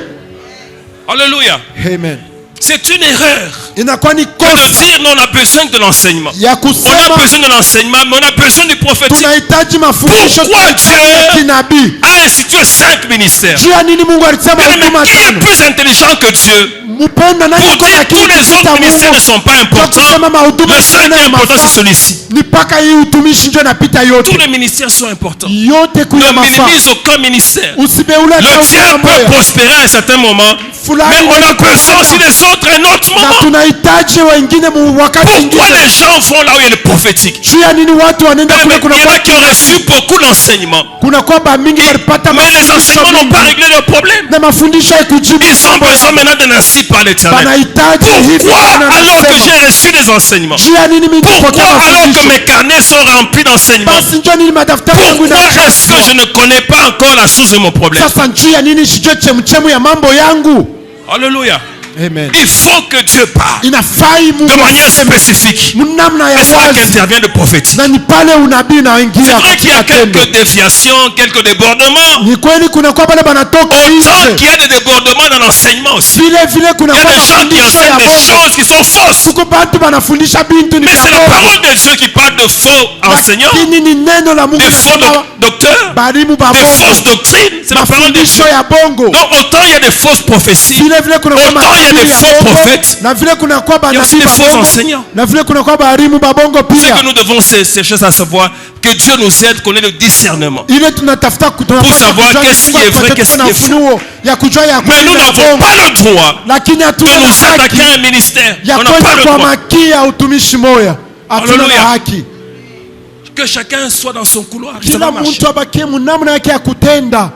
S1: Alléluia.
S2: Amen.
S1: C'est une erreur
S2: Inakuwa ni
S1: que de
S2: kosa
S1: dire non, on a besoin de l'enseignement.
S2: ya
S1: On a
S2: kusema
S1: besoin de l'enseignement, mais on a besoin du prophétique.
S2: tunahitaji mafundisho
S1: Pourquoi
S2: ya
S1: Dieu
S2: kinabii.
S1: a institué 5 ministères?
S2: Juu ya nini Mungu alisema
S1: Mais
S2: huduma
S1: qui est
S2: tano?
S1: plus intelligent que Dieu
S2: Mpenda nani
S1: pour
S2: iko
S1: dire
S2: na
S1: tous les
S2: kitu
S1: autres
S2: cha
S1: ministères ne
S2: Mungu?
S1: sont pas importants?
S2: Kusema mahuduma
S1: Le seul qui
S2: mengine
S1: est
S2: ya
S1: important, c'est
S2: mafaa.
S1: celui-ci.
S2: Ni mpaka hii utumishi ndio napita
S1: Tous
S2: yote.
S1: les ministères sont importants.
S2: Yote kuya
S1: Ne
S2: mafaa.
S1: minimise aucun ministère.
S2: Usibeule
S1: Le
S2: hata
S1: tien
S2: huduma
S1: peut
S2: moja.
S1: prospérer à un certain moment,
S2: Fulani
S1: mais on a
S2: iko
S1: besoin
S2: hapa.
S1: aussi des autres à un autre
S2: Na
S1: moment.
S2: tunahitaji wengine mu wakati
S1: Pourquoi
S2: mwingine.
S1: les gens vont là où il y a le prophétique?
S2: Juu ya nini watu wanaenda
S1: Mais
S2: kule
S1: il y en
S2: kuna
S1: a qui ont reçu beaucoup d'enseignements,
S2: kuna kwamba mingi walipata
S1: mais les
S2: mafundisho
S1: enseignements n'ont pas
S2: mingi.
S1: réglé leurs problèmes.
S2: Na mafundisho ya kujibu
S1: Ils ont besoin maintenant d'un ainsi par l'Éternel.
S2: wanahitaji hivi
S1: Pourquoi
S2: Bwana
S1: alors que
S2: anasema.
S1: j'ai reçu des enseignements?
S2: Juu ya nini mimi
S1: Pourquoi
S2: nipokea
S1: alors que
S2: mafundisho?
S1: mes carnets sont remplis d'enseignements?
S2: Basi njoo nini madaftari yangu
S1: Pourquoi est-ce que
S2: inajazwa?
S1: je ne connais pas encore la source de mon problème?
S2: Sasa njuu ya nini sijue chemchemu ya mambo yangu?
S1: Alléluia.
S2: Amen.
S1: Il faut que Dieu parle
S2: Inafai Mungu
S1: de manière
S2: aseme
S1: spécifique.
S2: namna ya
S1: Et c'est là
S2: wazi,
S1: qu'intervient le prophétique.
S2: na ni pale unabii na
S1: C'est
S2: ingia
S1: vrai qu'il y a
S2: katika tendo.
S1: quelques déviations, quelques débordements.
S2: Ni kweli kuna kwa pale banatoka
S1: Autant
S2: nje,
S1: qu'il y a des débordements dans l'enseignement aussi.
S2: vile vile kuna
S1: Il y a
S2: kwa
S1: des gens qui
S2: mafundisho
S1: enseignent
S2: ya
S1: des
S2: bongo.
S1: choses qui sont fausses.
S2: Kuko batu banafundisha bintu ni
S1: Mais
S2: vya
S1: c'est la
S2: bongo,
S1: parole de Dieu qui parle de faux enseignants,
S2: lakini ni neno la Mungu
S1: des faux
S2: nasema
S1: docteurs,
S2: balimu ba
S1: des
S2: bongo,
S1: fausses doctrines. C'est la parole de Dieu.
S2: mafundisho ya bongo.
S1: Donc autant il y a des fausses prophéties,
S2: Vile vile kuna kwa
S1: autant il y a des
S2: mahubiri ya
S1: faux
S2: bongo,
S1: prophètes,
S2: na vile kuna kwa
S1: il y a aussi
S2: banabii
S1: des
S2: ba
S1: faux
S2: bongo,
S1: enseignants.
S2: na vile kuna kwa balimu ba bongo
S1: C'est
S2: pia.
S1: que nous devons chercher à savoir que Dieu nous aide, qu'on ait le discernement.
S2: Ile tunatafuta
S1: Pour savoir qu'est-ce qui est vrai, qu'est-ce qui est faux.
S2: ya kujua ya
S1: Mais
S2: kweli
S1: nous
S2: na
S1: n'avons
S2: bongo,
S1: pas le droit
S2: lakini
S1: de
S2: hatuna
S1: nous
S2: haki
S1: attaquer à un ministère.
S2: ya
S1: On n'a pas
S2: kwenda
S1: le
S2: kwa
S1: droit.
S2: makia utumishi moya. Hatuna
S1: Hallelujah.
S2: haki.
S1: Que chacun soit dans son couloir. Ça
S2: kila
S1: va marcher.
S2: mtu abakie munamna yake ya kutenda.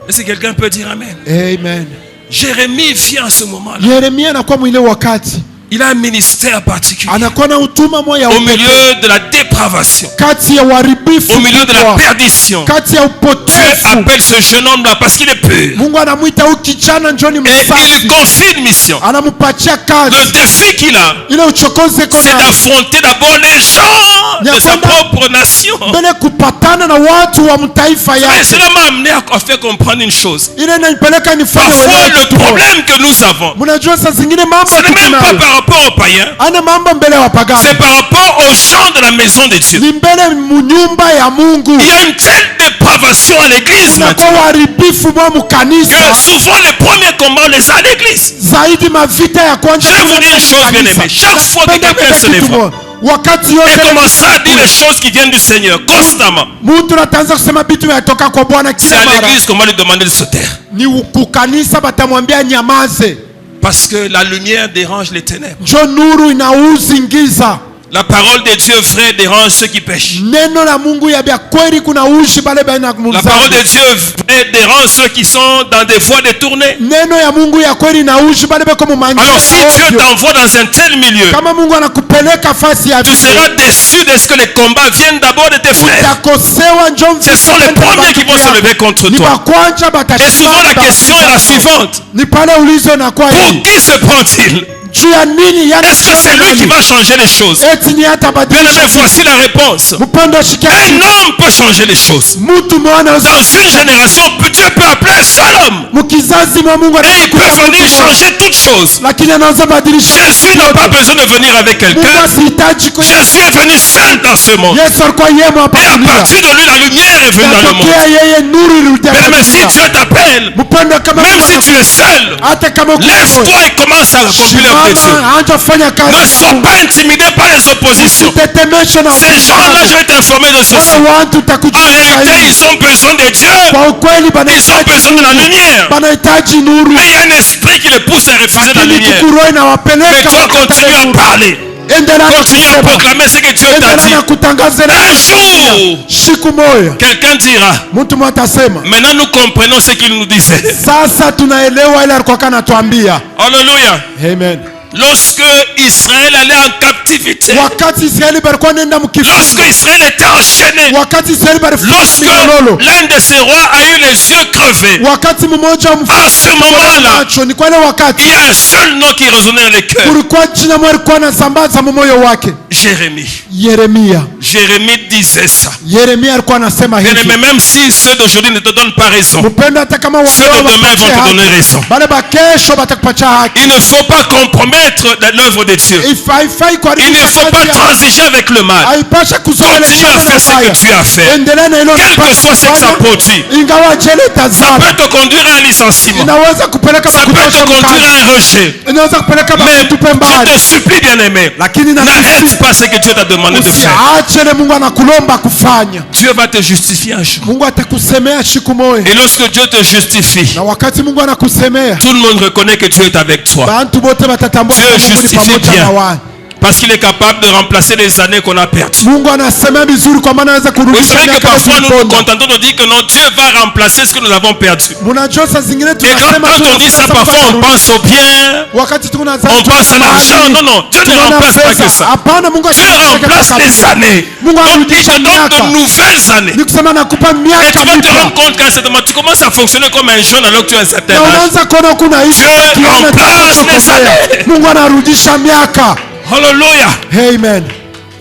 S1: Est-ce que quelqu'un peut dire Amen?
S2: Amen.
S1: Jérémie vient à ce moment-là.
S2: Yeremia anakuwa mwile wakati
S1: Il a un ministère particulier.
S2: anakuwa na utuma moya
S1: Au milieu de la dépravation,
S2: kati ya uharibifu
S1: au milieu de la
S2: kubwa,
S1: perdition,
S2: kati ya
S1: Dieu
S2: upotefu.
S1: appelle ce jeune homme-là parce qu'il est pur.
S2: Mungu anamwita huyu kijana njoni
S1: Et
S2: msafi,
S1: il confie une mission.
S2: anampatia
S1: Le
S2: kazi
S1: défi qu'il a,
S2: ile uchokozi iko
S1: c'est
S2: nayo,
S1: d'affronter d'abord les gens de sa propre nation.
S2: mbele kupatana na watu wa mtaifa
S1: Et
S2: yake.
S1: cela m'a amené à faire comprendre une chose.
S2: Ile inanipeleka nifanye
S1: Parfois,
S2: uelewe
S1: le
S2: kitu moja.
S1: problème que nous avons,
S2: Mnajua saa zingine mambo
S1: ce n'est même pas
S2: tunayo
S1: par rapport aux païens,
S2: ana mambo mbele ya wapagani,
S1: c'est par rapport aux gens de la maison de Dieu.
S2: ni mbele munyumba ya Mungu.
S1: Il y a une telle dépravation à l'église
S2: Na kwa
S1: maintenant
S2: uharibifu mwa
S1: que
S2: mkanisa
S1: souvent les premiers combats, on les a à l'église.
S2: zaidi, mavita ya kwanza.
S1: Je vais vous dire une chose, bien aimé. Chaque fois que quelqu'un se lève
S2: wakati
S1: et
S2: yote
S1: commence à dire les choses qui viennent du Seigneur constamment,
S2: mtu anaanza kusema vitu vinatoka kwa Bwana
S1: c'est
S2: kila
S1: à
S2: mara,
S1: l'église qu'on va lui demander de se taire.
S2: ni kukanisa batamwambia nyamaze,
S1: Parce que la lumière dérange les ténèbres.
S2: njo nuru inauzingiza.
S1: La parole de Dieu, frère, dérange ceux qui pêchent.
S2: Neno la Mungu ya bya kweli kuna ushi bale bana
S1: La
S2: kumzaa.
S1: parole de Dieu, frère, dérange ceux qui sont dans des voies détournées.
S2: Neno ya Mungu ya kweli na ushi bale bako mumanja.
S1: Alors si Dieu t'envoie dans un tel milieu,
S2: Kama Mungu anakupeleka fasi ya
S1: tu seras déçu de ce que les combats viennent d'abord de tes frères.
S2: utakosewa, njo
S1: Ce sont les premiers qui vont se lever contre
S2: ni
S1: toi.
S2: bakwanja
S1: Et souvent la question est la suivante.
S2: ni pale ulizo na kwa
S1: Pour
S2: hii
S1: qui se prend-il?
S2: juu ya nini yana
S1: Est-ce que c'est lui qui va changer les choses?
S2: eti ni hata
S1: Bien aimé,
S2: badilisha.
S1: voici la réponse.
S2: Mpendo shikia
S1: Un homme peut changer les choses.
S2: mtu mwana
S1: Dans une génération, Dieu peut appeler un seul homme.
S2: mkizazi mwa Mungu
S1: Et il peut venir changer toutes choses.
S2: lakini anaweza badilisha.
S1: Jésus n'a pas besoin de venir avec
S2: Mungu
S1: quelqu'un.
S2: asihitaji kwa
S1: Jésus est venu seul dans ce monde.
S2: Yesu alikuwa yeye hapa
S1: Et à
S2: dunia.
S1: partir de lui, la lumière est venue dans le monde.
S2: Natokea yeye nuru ilirudia
S1: Bien aimé, si
S2: dunia.
S1: Dieu t'appelle,
S2: Mpendo kama
S1: même
S2: Mungu
S1: si tu es seul,
S2: hata kama uko
S1: lève-toi et commence à accomplir l'œuvre de Dieu.
S2: simama, anza fanya kazi
S1: Ne
S2: ya
S1: sois
S2: Mungu.
S1: pas intimidé par les oppositions.
S2: Tetemesho na
S1: Ces gens-là, je vais t'informer de ceci.
S2: wale watu
S1: En
S2: takujulisha
S1: réalité,
S2: hii.
S1: ils ont besoin de Dieu.
S2: Kwa ukweli
S1: Ils ont
S2: banahitaji
S1: besoin de la lumière.
S2: banahitaji nuru,
S1: Mais il y a un esprit qui les pousse à refuser la
S2: lakini
S1: lumière.
S2: kukuro
S1: Mais
S2: inawapeleka
S1: toi,
S2: wakatale
S1: continue à
S2: nuru.
S1: parler.
S2: Endelea na
S1: Continue à
S2: kusema,
S1: proclamer ce que Dieu t'a
S2: endelea
S1: dit.
S2: na kutangaza na
S1: Un jour,
S2: siku moja
S1: quelqu'un dira,
S2: mtu mmoja atasema,
S1: maintenant nous comprenons ce qu'il nous disait.
S2: sasa tunaelewa ile alikuwa anatuambia.
S1: Alléluia.
S2: Amen.
S1: Lorsque Israël allait en captivité,
S2: Wakati Israeli balikuwa nenda
S1: lorsque
S2: mkifungo,
S1: Israël était enchaîné,
S2: wakati Israeli balifunga
S1: lorsque
S2: minyororo,
S1: l'un de ses rois a eu les yeux crevés,
S2: wakati mmoja wa
S1: à ce moment-là,
S2: macho, ni kwa ile wakati
S1: il y a un seul nom qui résonnait dans les cœurs.
S2: kulikuwa jina moja alikuwa anasambaza moyo wake,
S1: Jérémie.
S2: Yeremia.
S1: Jérémie disait ça.
S2: Yeremia alikuwa anasema
S1: Bien
S2: hivi.
S1: aimé, même si ceux d'aujourd'hui ne te donnent pas raison,
S2: Mpendo hata kama
S1: ceux de
S2: waleo
S1: demain vont te donner raison.
S2: bale bakesho batakupatia haki.
S1: Il ne faut pas compromettre l'œuvre de Dieu.
S2: Haifai
S1: Il
S2: kuharibisha
S1: ne faut pas
S2: kazi ya-
S1: transiger avec le mal.
S2: haipasha
S1: Continue à
S2: kuzoeleshana na
S1: faire ce
S2: ubaya.
S1: que tu as fait.
S2: Endelea na hilo
S1: Quel que
S2: unapaswa
S1: soit ce que ça
S2: kufanya,
S1: produit.
S2: ingawa jele
S1: Ça
S2: tazama
S1: peut te conduire à un licenciement.
S2: inaweza kupeleka
S1: Ça peut
S2: makutosha
S1: te conduire
S2: mkazi,
S1: à un rejet.
S2: inaweza kupeleka
S1: Mais
S2: makutupe
S1: je
S2: mbali,
S1: te supplie, bien-aimé,
S2: lakini
S1: n'arrête pas ce que Dieu t'a demandé de faire.
S2: usiache le Mungu anakulomba kufanya.
S1: Dieu va te justifier un jour.
S2: Mungu atakusemea siku moja,
S1: Et lorsque Dieu te justifie,
S2: na wakati Mungu anakusemea
S1: tout le monde reconnaît que Dieu est avec toi.
S2: bantu bote batatambua
S1: Dieu
S2: kwamba Mungu ni
S1: justifie
S2: pamoja
S1: bien.
S2: na wao.
S1: Parce qu'il est capable de remplacer les années qu'on a perdues.
S2: Mungu anasema vizuri kwa maana anaweza
S1: Vous
S2: kurudisha
S1: savez que
S2: miaka
S1: parfois nous nous
S2: tuliponda.
S1: contentons de dire que non, Dieu va remplacer ce que nous avons perdu.
S2: Mnajua saa zingine
S1: Et quand
S2: tunasema
S1: on dit ça, parfois on pense au bien,
S2: wakati tunazaa
S1: on pense à l'argent. Non, non, Dieu ne remplace pas que ça.
S2: Hapana, Mungu
S1: Dieu remplace les années.
S2: Mungu
S1: Donc il
S2: anarudisha
S1: te donne
S2: miaka.
S1: de nouvelles années.
S2: Ni kusema nakupa
S1: Et tu
S2: miaka
S1: vas te
S2: mipya.
S1: rendre compte qu'à un certain moment, tu commences à fonctionner comme un jeune alors que tu as un certain
S2: Na
S1: âge.
S2: unaanza kuona kuna ishi
S1: Dieu
S2: kiona
S1: remplace
S2: cha
S1: les
S2: kutokomea.
S1: années.
S2: Mungu anarudisha miaka.
S1: Alléluia.
S2: Amen.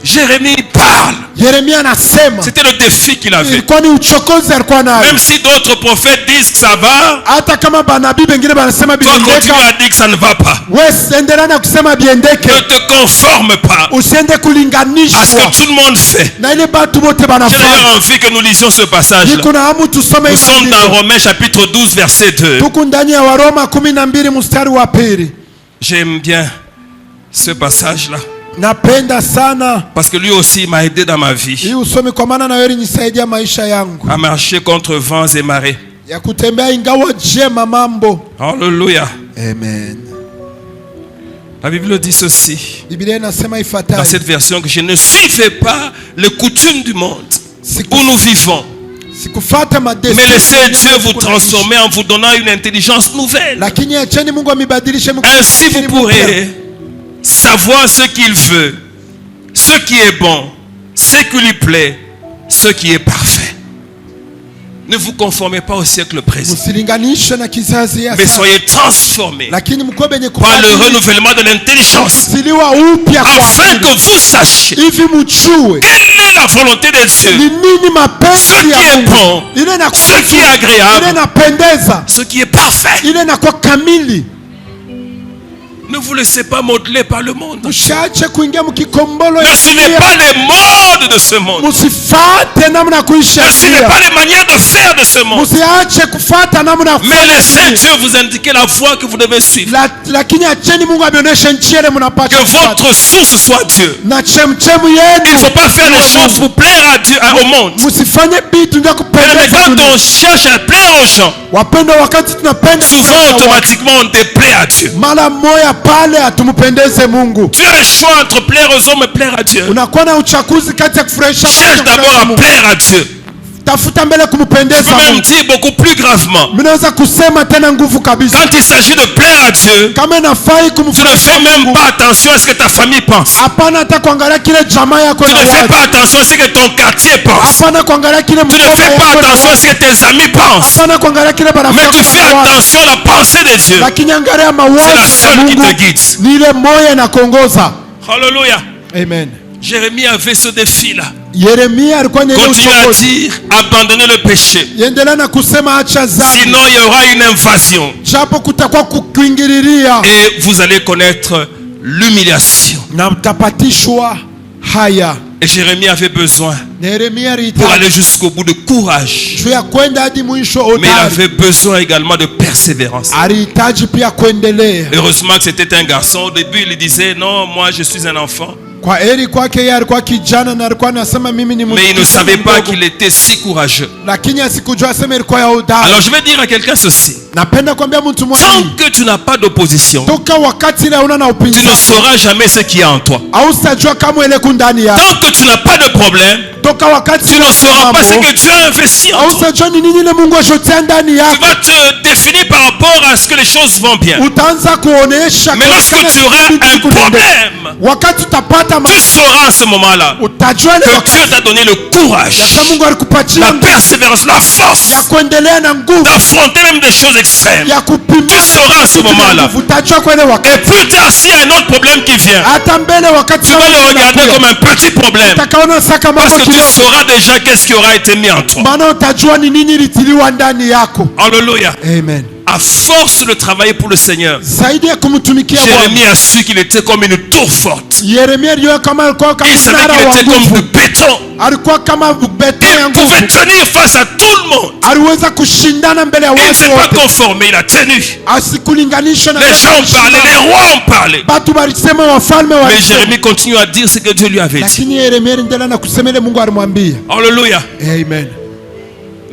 S1: Jérémie parle.
S2: Yeremia anasema
S1: C'était le défi qu'il avait.
S2: ilikuwa ni uchokozi alikuwa nayo.
S1: Même si d'autres prophètes disent que ça va,
S2: Hata kama banabii bengine banasema
S1: toi continue
S2: biendeka,
S1: à dire que ça ne va pas.
S2: wewe endelea na kusema biendeke.
S1: Ne te conforme pas
S2: Usiende
S1: à ce
S2: kulinganishwa
S1: que tout le monde fait.
S2: na ile batu bote
S1: J'ai
S2: banafanya.
S1: d'ailleurs envie que nous lisions ce passage-là.
S2: Niko na hamu tusome
S1: Nous
S2: hii
S1: sommes
S2: maandiko.
S1: dans Romains chapitre 12 verset 2.
S2: Tuko ndani ya Waroma 12 mstari wa pili.
S1: J'aime bien ce passage-là
S2: Napenda sana
S1: parce que lui aussi m'a aidé dans ma vie
S2: hii usome kwa maana na wewe nisaidia maisha yangu
S1: à marcher contre vents et marées.
S2: ya kutembea ingawa jema mambo.
S1: Alléluia.
S2: Amen.
S1: La Bible dit ceci,
S2: Biblia inasema
S1: dans
S2: ifuatayo:
S1: cette version, que je ne suivais pas les coutumes du monde où nous vivons,
S2: Sikufuata madesturi,
S1: mais laissez Dieu vous transformer en vous donnant une intelligence nouvelle.
S2: lakini acheni Mungu amibadilishe mko
S1: Ainsi vous pourrez savoir ce qu'il veut, ce qui est bon, ce qui lui plaît, ce qui est parfait. Ne vous conformez pas au siècle présent,
S2: Msilinganishe na kizazi ya
S1: mais
S2: sasa,
S1: soyez transformés
S2: lakini mko benye
S1: par le renouvellement de l'intelligence,
S2: kufasiliwa upya kwa
S1: afin
S2: akili,
S1: que vous sachiez
S2: hivi mjue
S1: quelle est la volonté de
S2: ni
S1: Dieu,
S2: nini
S1: ce
S2: mapenzi
S1: qui
S2: ya
S1: est
S2: Mungu,
S1: bon,
S2: ile inakuwa
S1: ce qui est
S2: ile
S1: agréable,
S2: inapendeza,
S1: ce qui est parfait.
S2: ile inakuwa kamili.
S1: Ne vous laissez pas modeler par le monde.
S2: Mshaache kuingia mkikombolo
S1: Ne
S2: ya
S1: suivez
S2: dunia.
S1: pas les modes de ce monde.
S2: Msifate namna ya kuishi
S1: Ne suivez
S2: dunia.
S1: pas les manières de faire de ce monde.
S2: Msiache kufuata namna ya
S1: Mais
S2: kufanya
S1: laissez
S2: dunia.
S1: Dieu vous indiquer la voie que vous devez suivre.
S2: Lakini acheni Mungu abionyeshe njia ile
S1: Que
S2: mnapaswa kufuata.
S1: votre source soit Dieu.
S2: Na chemchemu
S1: Il ne
S2: yenu
S1: faut pas faire les choses pour plaire à Dieu, au monde.
S2: msifanye vitu vya
S1: Mais
S2: kupendeza
S1: quand
S2: dunia.
S1: on cherche à plaire aux gens,
S2: Wapendwa, wakati tunapenda
S1: souvent
S2: kufanya watu,
S1: automatiquement on déplaît à Dieu.
S2: mara moya pale hatumpendeze Mungu.
S1: Tu as le choix entre plaire aux hommes et plaire à Dieu.
S2: Unakuwa na uchaguzi kati ya kufurahisha watu
S1: Cherche
S2: na
S1: d'abord
S2: kufurahisha
S1: à
S2: Mungu.
S1: plaire à Dieu.
S2: Tafuta mbele
S1: Je peux
S2: kumpendeza
S1: même
S2: Mungu.
S1: dire beaucoup plus gravement.
S2: Mimi naweza kusema tena nguvu kabisa,
S1: Quand il s'agit de plaire à Dieu,
S2: kama inafai
S1: tu ne
S2: kumfurahisha
S1: fais même
S2: Mungu,
S1: pas attention à ce que ta famille pense.
S2: hapana hata kuangalia kile jamaa yako
S1: Tu
S2: na
S1: ne fais
S2: watu,
S1: pas attention à ce que ton quartier pense.
S2: hapana kuangalia kile
S1: Tu ne
S2: mkoba
S1: fais pas
S2: yako na
S1: attention à
S2: watu,
S1: ce que tes amis pensent.
S2: hapana kuangalia kile
S1: Mais
S2: barafiki
S1: tu fais
S2: yako na watu,
S1: attention à la pensée de Dieu.
S2: lakini angalia
S1: C'est la
S2: mawazo ya
S1: seule qui
S2: Mungu
S1: te guide.
S2: ni ile moyo na kuongoza.
S1: Alléluia.
S2: Amen.
S1: Jérémie avait ce défi-là.
S2: Yeremia alikuwa na ile
S1: Continue à
S2: uchokozi.
S1: dire, abandonnez le péché.
S2: Endelea na kusema acha dhambi,
S1: Sinon, il y aura une invasion.
S2: japo kutakuwa kuingililia
S1: Et vous allez connaître l'humiliation.
S2: na mtapatishwa haya.
S1: Et Jérémie avait besoin,
S2: Na Yeremia
S1: pour
S2: alihitaji
S1: aller jusqu'au bout, de courage.
S2: juu ya kwenda hadi mwisho
S1: Mais il
S2: hodari,
S1: avait besoin également de persévérance.
S2: alihitaji pia kuendelea.
S1: Heureusement que c'était un garçon. Au début, il disait, non, moi je suis un enfant.
S2: Kwa heri kwake, yeye alikuwa kijana na alikuwa anasema mimi ni
S1: Mais il ne
S2: kijana
S1: savait pas
S2: mdogo.
S1: qu'il était si courageux.
S2: Lakini asikujua asema ilikuwa ya hodari.
S1: Alors je vais dire à quelqu'un ceci.
S2: Napenda kuambia mtu
S1: Tant
S2: mwingine,
S1: que tu n'as pas d'opposition,
S2: toka wakati ile una na
S1: tu ne
S2: upinzani,
S1: sauras jamais ce qu'il y a en toi.
S2: au sitajua kama ile kundani yako.
S1: Tant que tu n'as pas de problème,
S2: Toka wakati
S1: tu ne sauras pas ce que Dieu a investi en
S2: au
S1: toi.
S2: sitajua ni nini ile Mungu ashotea ndani
S1: Tu
S2: yako.
S1: vas te définir par rapport à ce que les choses vont bien.
S2: Utaanza kuonesha
S1: Mais lorsque
S2: kuonekana
S1: tu auras
S2: kitu
S1: un
S2: kinaendelea.
S1: problème,
S2: Wakati utapata
S1: tu sauras à ce moment-là
S2: utajua ile
S1: que
S2: wakati
S1: Dieu t'a donné le courage,
S2: sasa Mungu alikupatia
S1: la
S2: nguvu
S1: persévérance, la
S2: ya
S1: force
S2: kuendelea na nguvu
S1: d'affronter même des choses extrêmes.
S2: ya kupimana.
S1: Tu sauras à ce moment-là.
S2: Utajua kwa ile
S1: Et
S2: wakati,
S1: plus tard, s'il y a un autre problème qui vient,
S2: hata mbele wakati
S1: tu vas le regarder comme un petit problème.
S2: utakaona saka mambo
S1: Parce que tu
S2: kidogo,
S1: sauras déjà qu'est-ce qui aura été mis en toi.
S2: maana utajua ni nini litiliwa ndani yako.
S1: Alléluia.
S2: Amen.
S1: À force de travailler pour le Seigneur,
S2: Zaidi ya kumtumikia Bwana,
S1: Jérémie a su qu'il était comme une tour forte.
S2: Yeremia alijua kama alikuwa kama
S1: Il savait
S2: mnara
S1: qu'il
S2: wa
S1: était comme
S2: nguvu,
S1: du béton.
S2: alikuwa kama beto ya
S1: Il pouvait
S2: nguvu,
S1: tenir face à tout le monde.
S2: aliweza kushindana mbele ya
S1: Il ne
S2: watu
S1: s'est pas
S2: wote,
S1: conformé, il a tenu.
S2: asikulinganisha na
S1: Les gens ont parlé, les rois ont parlé.
S2: batu balisema, wafalme
S1: Mais
S2: walisema,
S1: Jérémie continue à dire ce que Dieu lui avait dit.
S2: lakini Yeremia endelea na kusema ile Mungu alimwambia.
S1: Alléluia.
S2: Amen.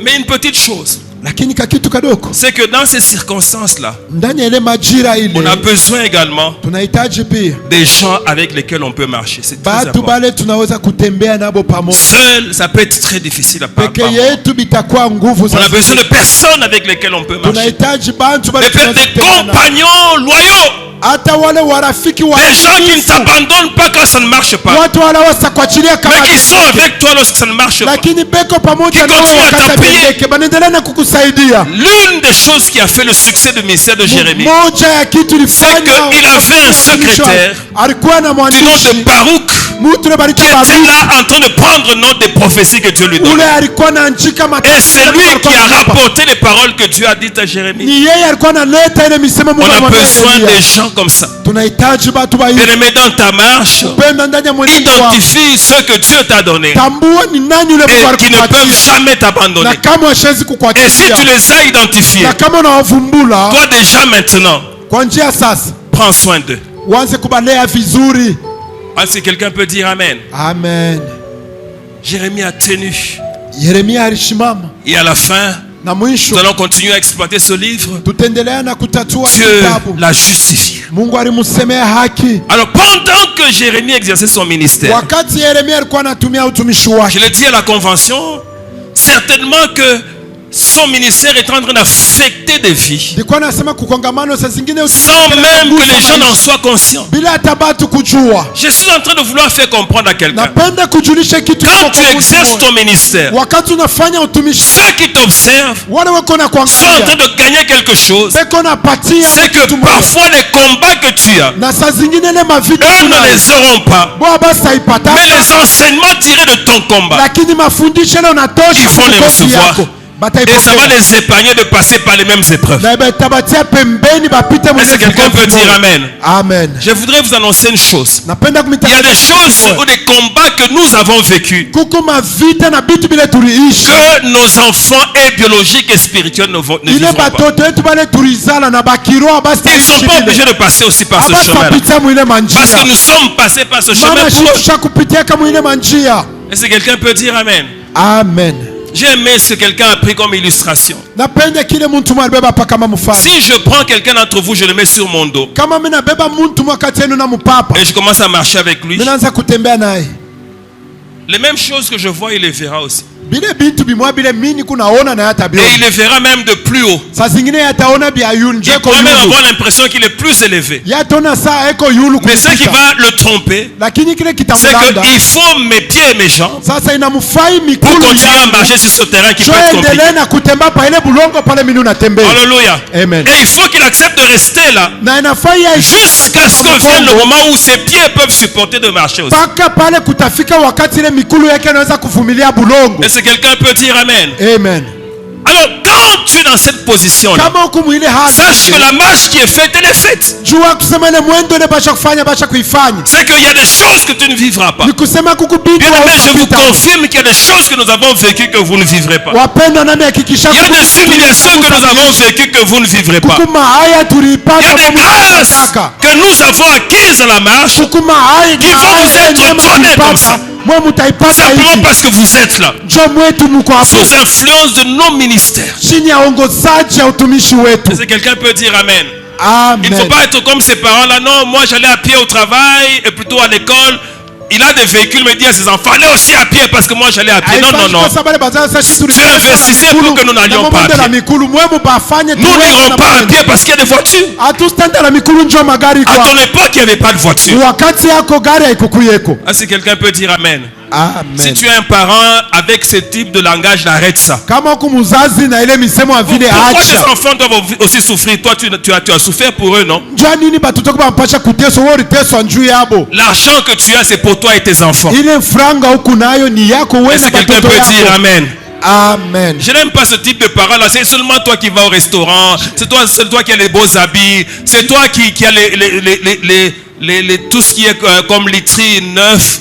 S1: Mais une petite chose,
S2: Lakini kakitu kadogo
S1: c'est que dans ces circonstances-là,
S2: ndani ya ile majira
S1: on a
S2: ile
S1: besoin également
S2: tunahitaji pia
S1: des gens avec lesquels on peut marcher. C'est très
S2: batu
S1: important.
S2: bale tunaweza kutembea nabo pamoja.
S1: Seul, ça peut être très difficile à
S2: Peke
S1: parler.
S2: yetu bitakuwa nguvu
S1: On a
S2: sana.
S1: besoin de personnes avec lesquelles on peut marcher.
S2: Tunahitaji bantu bale
S1: Mais peut-être
S2: tunaweza
S1: des
S2: kutembea nabo.
S1: compagnons loyaux.
S2: Hata wale warafiki wa
S1: Des gens qui ne t'abandonnent pas quand ça ne marche pas.
S2: watu wala wasakuachilia kama
S1: Mais qui sont avec toi lorsque ça ne marche pas.
S2: lakini beko pamoja
S1: Qui
S2: nawe
S1: continue à
S2: wakati
S1: t'appuyer.
S2: abendeke banaendelea na kukusaidia.
S1: L'une des choses qui a fait le succès du ministère de Jérémie,
S2: Moja ya kitu ilifanya
S1: c'est qu'il avait un secrétaire
S2: alikuwa na
S1: du nom de
S2: mwandishi
S1: Baruch,
S2: mtu
S1: qui
S2: barika
S1: était
S2: Baruch,
S1: là en train de prendre note des prophéties que Dieu lui donne.
S2: ule alikuwa anaandika
S1: Et c'est lui qui a rapporté les paroles que Dieu a dites à Jérémie.
S2: ni yeye alikuwa analeta ile misemo Mungu
S1: On a
S2: anamwambia
S1: besoin
S2: Yeremia.
S1: des gens comme ça.
S2: Tunahitaji batu ba hivi.
S1: Bien-aimé, dans ta marche,
S2: Penda ndani ya mwenendo wako.
S1: identifie ce que Dieu t'a donné
S2: Tambua ni nani yule Mungu
S1: et qui ne peuvent
S2: alikupatia
S1: jamais
S2: na
S1: t'abandonner.
S2: kama hashezi
S1: Et si
S2: kukuachilia
S1: tu les as identifiés,
S2: na kama unawavumbula
S1: toi déjà maintenant,
S2: kwa njia sasa,
S1: prends soin d'eux.
S2: uanze kubalea vizuri.
S1: Est-ce que quelqu'un peut dire Amen?
S2: Amen.
S1: Jérémie a tenu.
S2: Yeremia alisimama
S1: Et à la fin,
S2: na
S1: Nous
S2: mwisho
S1: allons continuer à exploiter ce livre.
S2: tutaendelea na kutatua
S1: Dieu
S2: kitabu.
S1: l'a justifié.
S2: Mungu alimsemea haki.
S1: Alors pendant que Jérémie exerçait son ministère,
S2: Wakati Yeremia alikuwa anatumia utumishi wake,
S1: je l'ai dit à la convention, certainement que son ministère est en train d'affecter des vies,
S2: nilikuwa nasema kukongamano saa zingine
S1: sans même que les gens n'en soient conscients.
S2: bila hata batu kujua.
S1: Je suis en train de vouloir faire comprendre à quelqu'un.
S2: Napenda kujulisha kitu
S1: Quand
S2: kiko
S1: tu
S2: kwa mtu
S1: exerces
S2: mmoja.
S1: ton ministère,
S2: Wakati unafanya utumishi,
S1: ceux qui t'observent
S2: wale wako na
S1: sont en train
S2: kuangalia
S1: de gagner quelque chose.
S2: beko napatia
S1: C'est que
S2: kitu moja.
S1: parfois les combats que tu as,
S2: Na saa zingine ile mavita
S1: eux ne
S2: tunayo,
S1: les auront pas.
S2: bo basi haipata,
S1: Mais les enseignements tirés de ton combat,
S2: lakini mafundisho ile unatosha
S1: ils vont les
S2: kukosi
S1: recevoir.
S2: yako.
S1: Et ça va
S2: Bataipokea.
S1: les épargner de passer par les mêmes épreuves.
S2: Na batabatia pembeni bapite
S1: Est-ce que quelqu'un peut dire amen?
S2: Amen.
S1: Je voudrais vous annoncer une chose.
S2: Napenda
S1: Il y a
S2: kumitaja
S1: des choses ou des combats que nous avons vécus
S2: kuko mavita na bitu bile tuliishi.
S1: que nos enfants et biologiques et spirituels ne
S2: Ile
S1: vivront pas.
S2: batoto wetu bale tulizala na bakiroa basi
S1: Ils ne sont pas obligés de passer aussi par ce chemin-là.
S2: apitia mwile
S1: Parce
S2: manjia.
S1: que nous sommes passés par ce chemin
S2: Mama
S1: pour eux.
S2: shusha kupitia kama mwile manjia.
S1: Est-ce que quelqu'un peut dire amen?
S2: Amen.
S1: J'ai aimé ce que quelqu'un a pris comme illustration.
S2: Napenda kile muntu mwalibeba pa kama mfano.
S1: Si je prends quelqu'un d'entre vous, je le mets sur mon dos
S2: Kama mimi nabeba muntu mwakati yenu na mpapa,
S1: et je commence à marcher avec lui,
S2: mimi naanza kutembea naye.
S1: les mêmes choses que je vois, il les verra aussi.
S2: Bile bintu bimwa bile mini kunaona na hata
S1: Et
S2: biona.
S1: il les verra même de plus haut.
S2: Saa zingine yataona bia yulu
S1: Il
S2: njeko
S1: pourrait même
S2: yulu.
S1: avoir l'impression qu'il est plus élevé.
S2: Yataona saa eko yulu
S1: Mais ce qui
S2: kupita.
S1: va le tromper,
S2: Lakini kile
S1: c'est
S2: kitamganda.
S1: qu'il faut mes pieds et mes jambes
S2: Sasa inamfai
S1: pour
S2: mikulu
S1: continuer à
S2: yangu.
S1: marcher sur ce terrain qui peut
S2: Jo
S1: être compliqué.
S2: endelee na kutembea pa ile bulongo pale mimi natembea.
S1: Alléluia.
S2: Amen.
S1: Et il faut qu'il accepte de rester là
S2: Na inafai
S1: jusqu'à ce que vienne le moment où ses pieds peuvent supporter de marcher aussi.
S2: paka pale kutafika wakati ile mikulu yake inaweza kuvumilia bulongo.
S1: Est-ce que quelqu'un peut dire amen?
S2: Amen.
S1: Alors, quand tu es dans cette position-là,
S2: Kama huku mwile
S1: sache que
S2: hali
S1: la marche qui est faite, elle est faite.
S2: jua kusema ile mwendo ile basha kufanya basha kuifanya.
S1: C'est qu'il y a des choses que tu ne vivras pas.
S2: Ni kusema kukubitu
S1: Bien aimé, je vous
S2: utapita.
S1: confirme qu'il y a des choses que nous avons vécues que vous ne vivrez pas.
S2: Wapendwa nami hakikisha
S1: Il y a des humiliations que nous avons vécues que vous ne vivrez pas.
S2: kukuma haya
S1: Il y a
S2: tulipata
S1: des grâces que nous avons acquises dans la marche
S2: kukuma haya
S1: qui vont vous être données comme ça.
S2: mwe mutaipata
S1: Simplement
S2: hivi
S1: parce que vous êtes là.
S2: jo mwetu mko hapo
S1: Sous influence de nos ministères.
S2: chini ya ongozaji ya utumishi wetu.
S1: Est-ce que quelqu'un peut dire amen? Il ne faut
S2: Amen.
S1: pas être comme ces parents-là. Non, moi j'allais à pied au travail et plutôt à l'école. Il a des véhicules, mais il dit à ses enfants, allez aussi à pied parce que moi j'allais à pied. Non, non, non. Tu investissais pour que nous n'allions pas à pied. Nous n'irons pas à pied parce qu'il y a des voitures. À ton époque, il n'y avait pas de voiture. Est-ce que quelqu'un peut dire amen? Si tu es un parent avec ce type de langage, arrête ça. Pourquoi tes enfants doivent aussi souffrir? Toi, tu as souffert pour eux, non? L'argent que tu as, c'est pour toi et tes enfants. Est-ce que quelqu'un peut dire amen?
S2: Amen.
S1: Je n'aime pas ce type de parole là. C'est seulement toi qui vas au restaurant. C'est toi qui as les beaux habits. C'est toi qui as tout ce qui est comme literie neuf,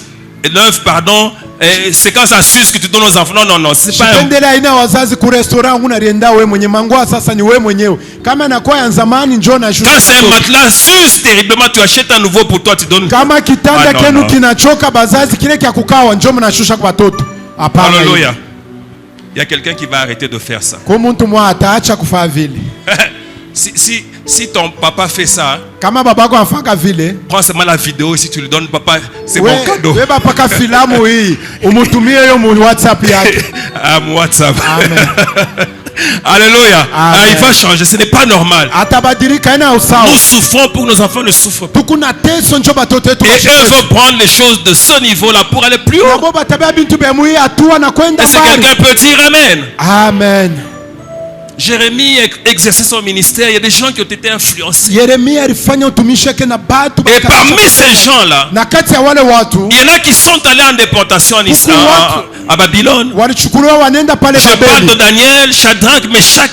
S1: pardon. C'est quand ça suce que tu donnes aux enfants. Non, non, non. C'est pas un... Quand c'est un matelas suce terriblement, tu achètes un nouveau pour toi, tu donnes. Alléluia. Il y a quelqu'un qui va arrêter de faire ça. Si ton papa fait ça, prends seulement la vidéo si tu lui donnes, papa, c'est mon cadeau. Ah, mon WhatsApp.
S2: Amen.
S1: Alléluia.
S2: Amen.
S1: Il va changer, ce n'est pas normal. Nous souffrons pour que nos enfants ne souffrent pas. Et eux veulent prendre les choses de ce niveau-là pour aller plus haut. Est-ce que quelqu'un peut dire amen?
S2: Amen.
S1: Jérémie exerçait son ministère. Il y a des gens qui ont été influencés. Et parmi ces gens-là, il y en a qui sont allés en déportation en Israël, à Babylone. Je parle de Daniel, Shadrach, Meshach,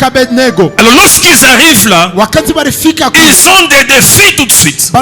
S1: Abednego. Alors lorsqu'ils arrivent là, ils ont des défis tout de suite. Mais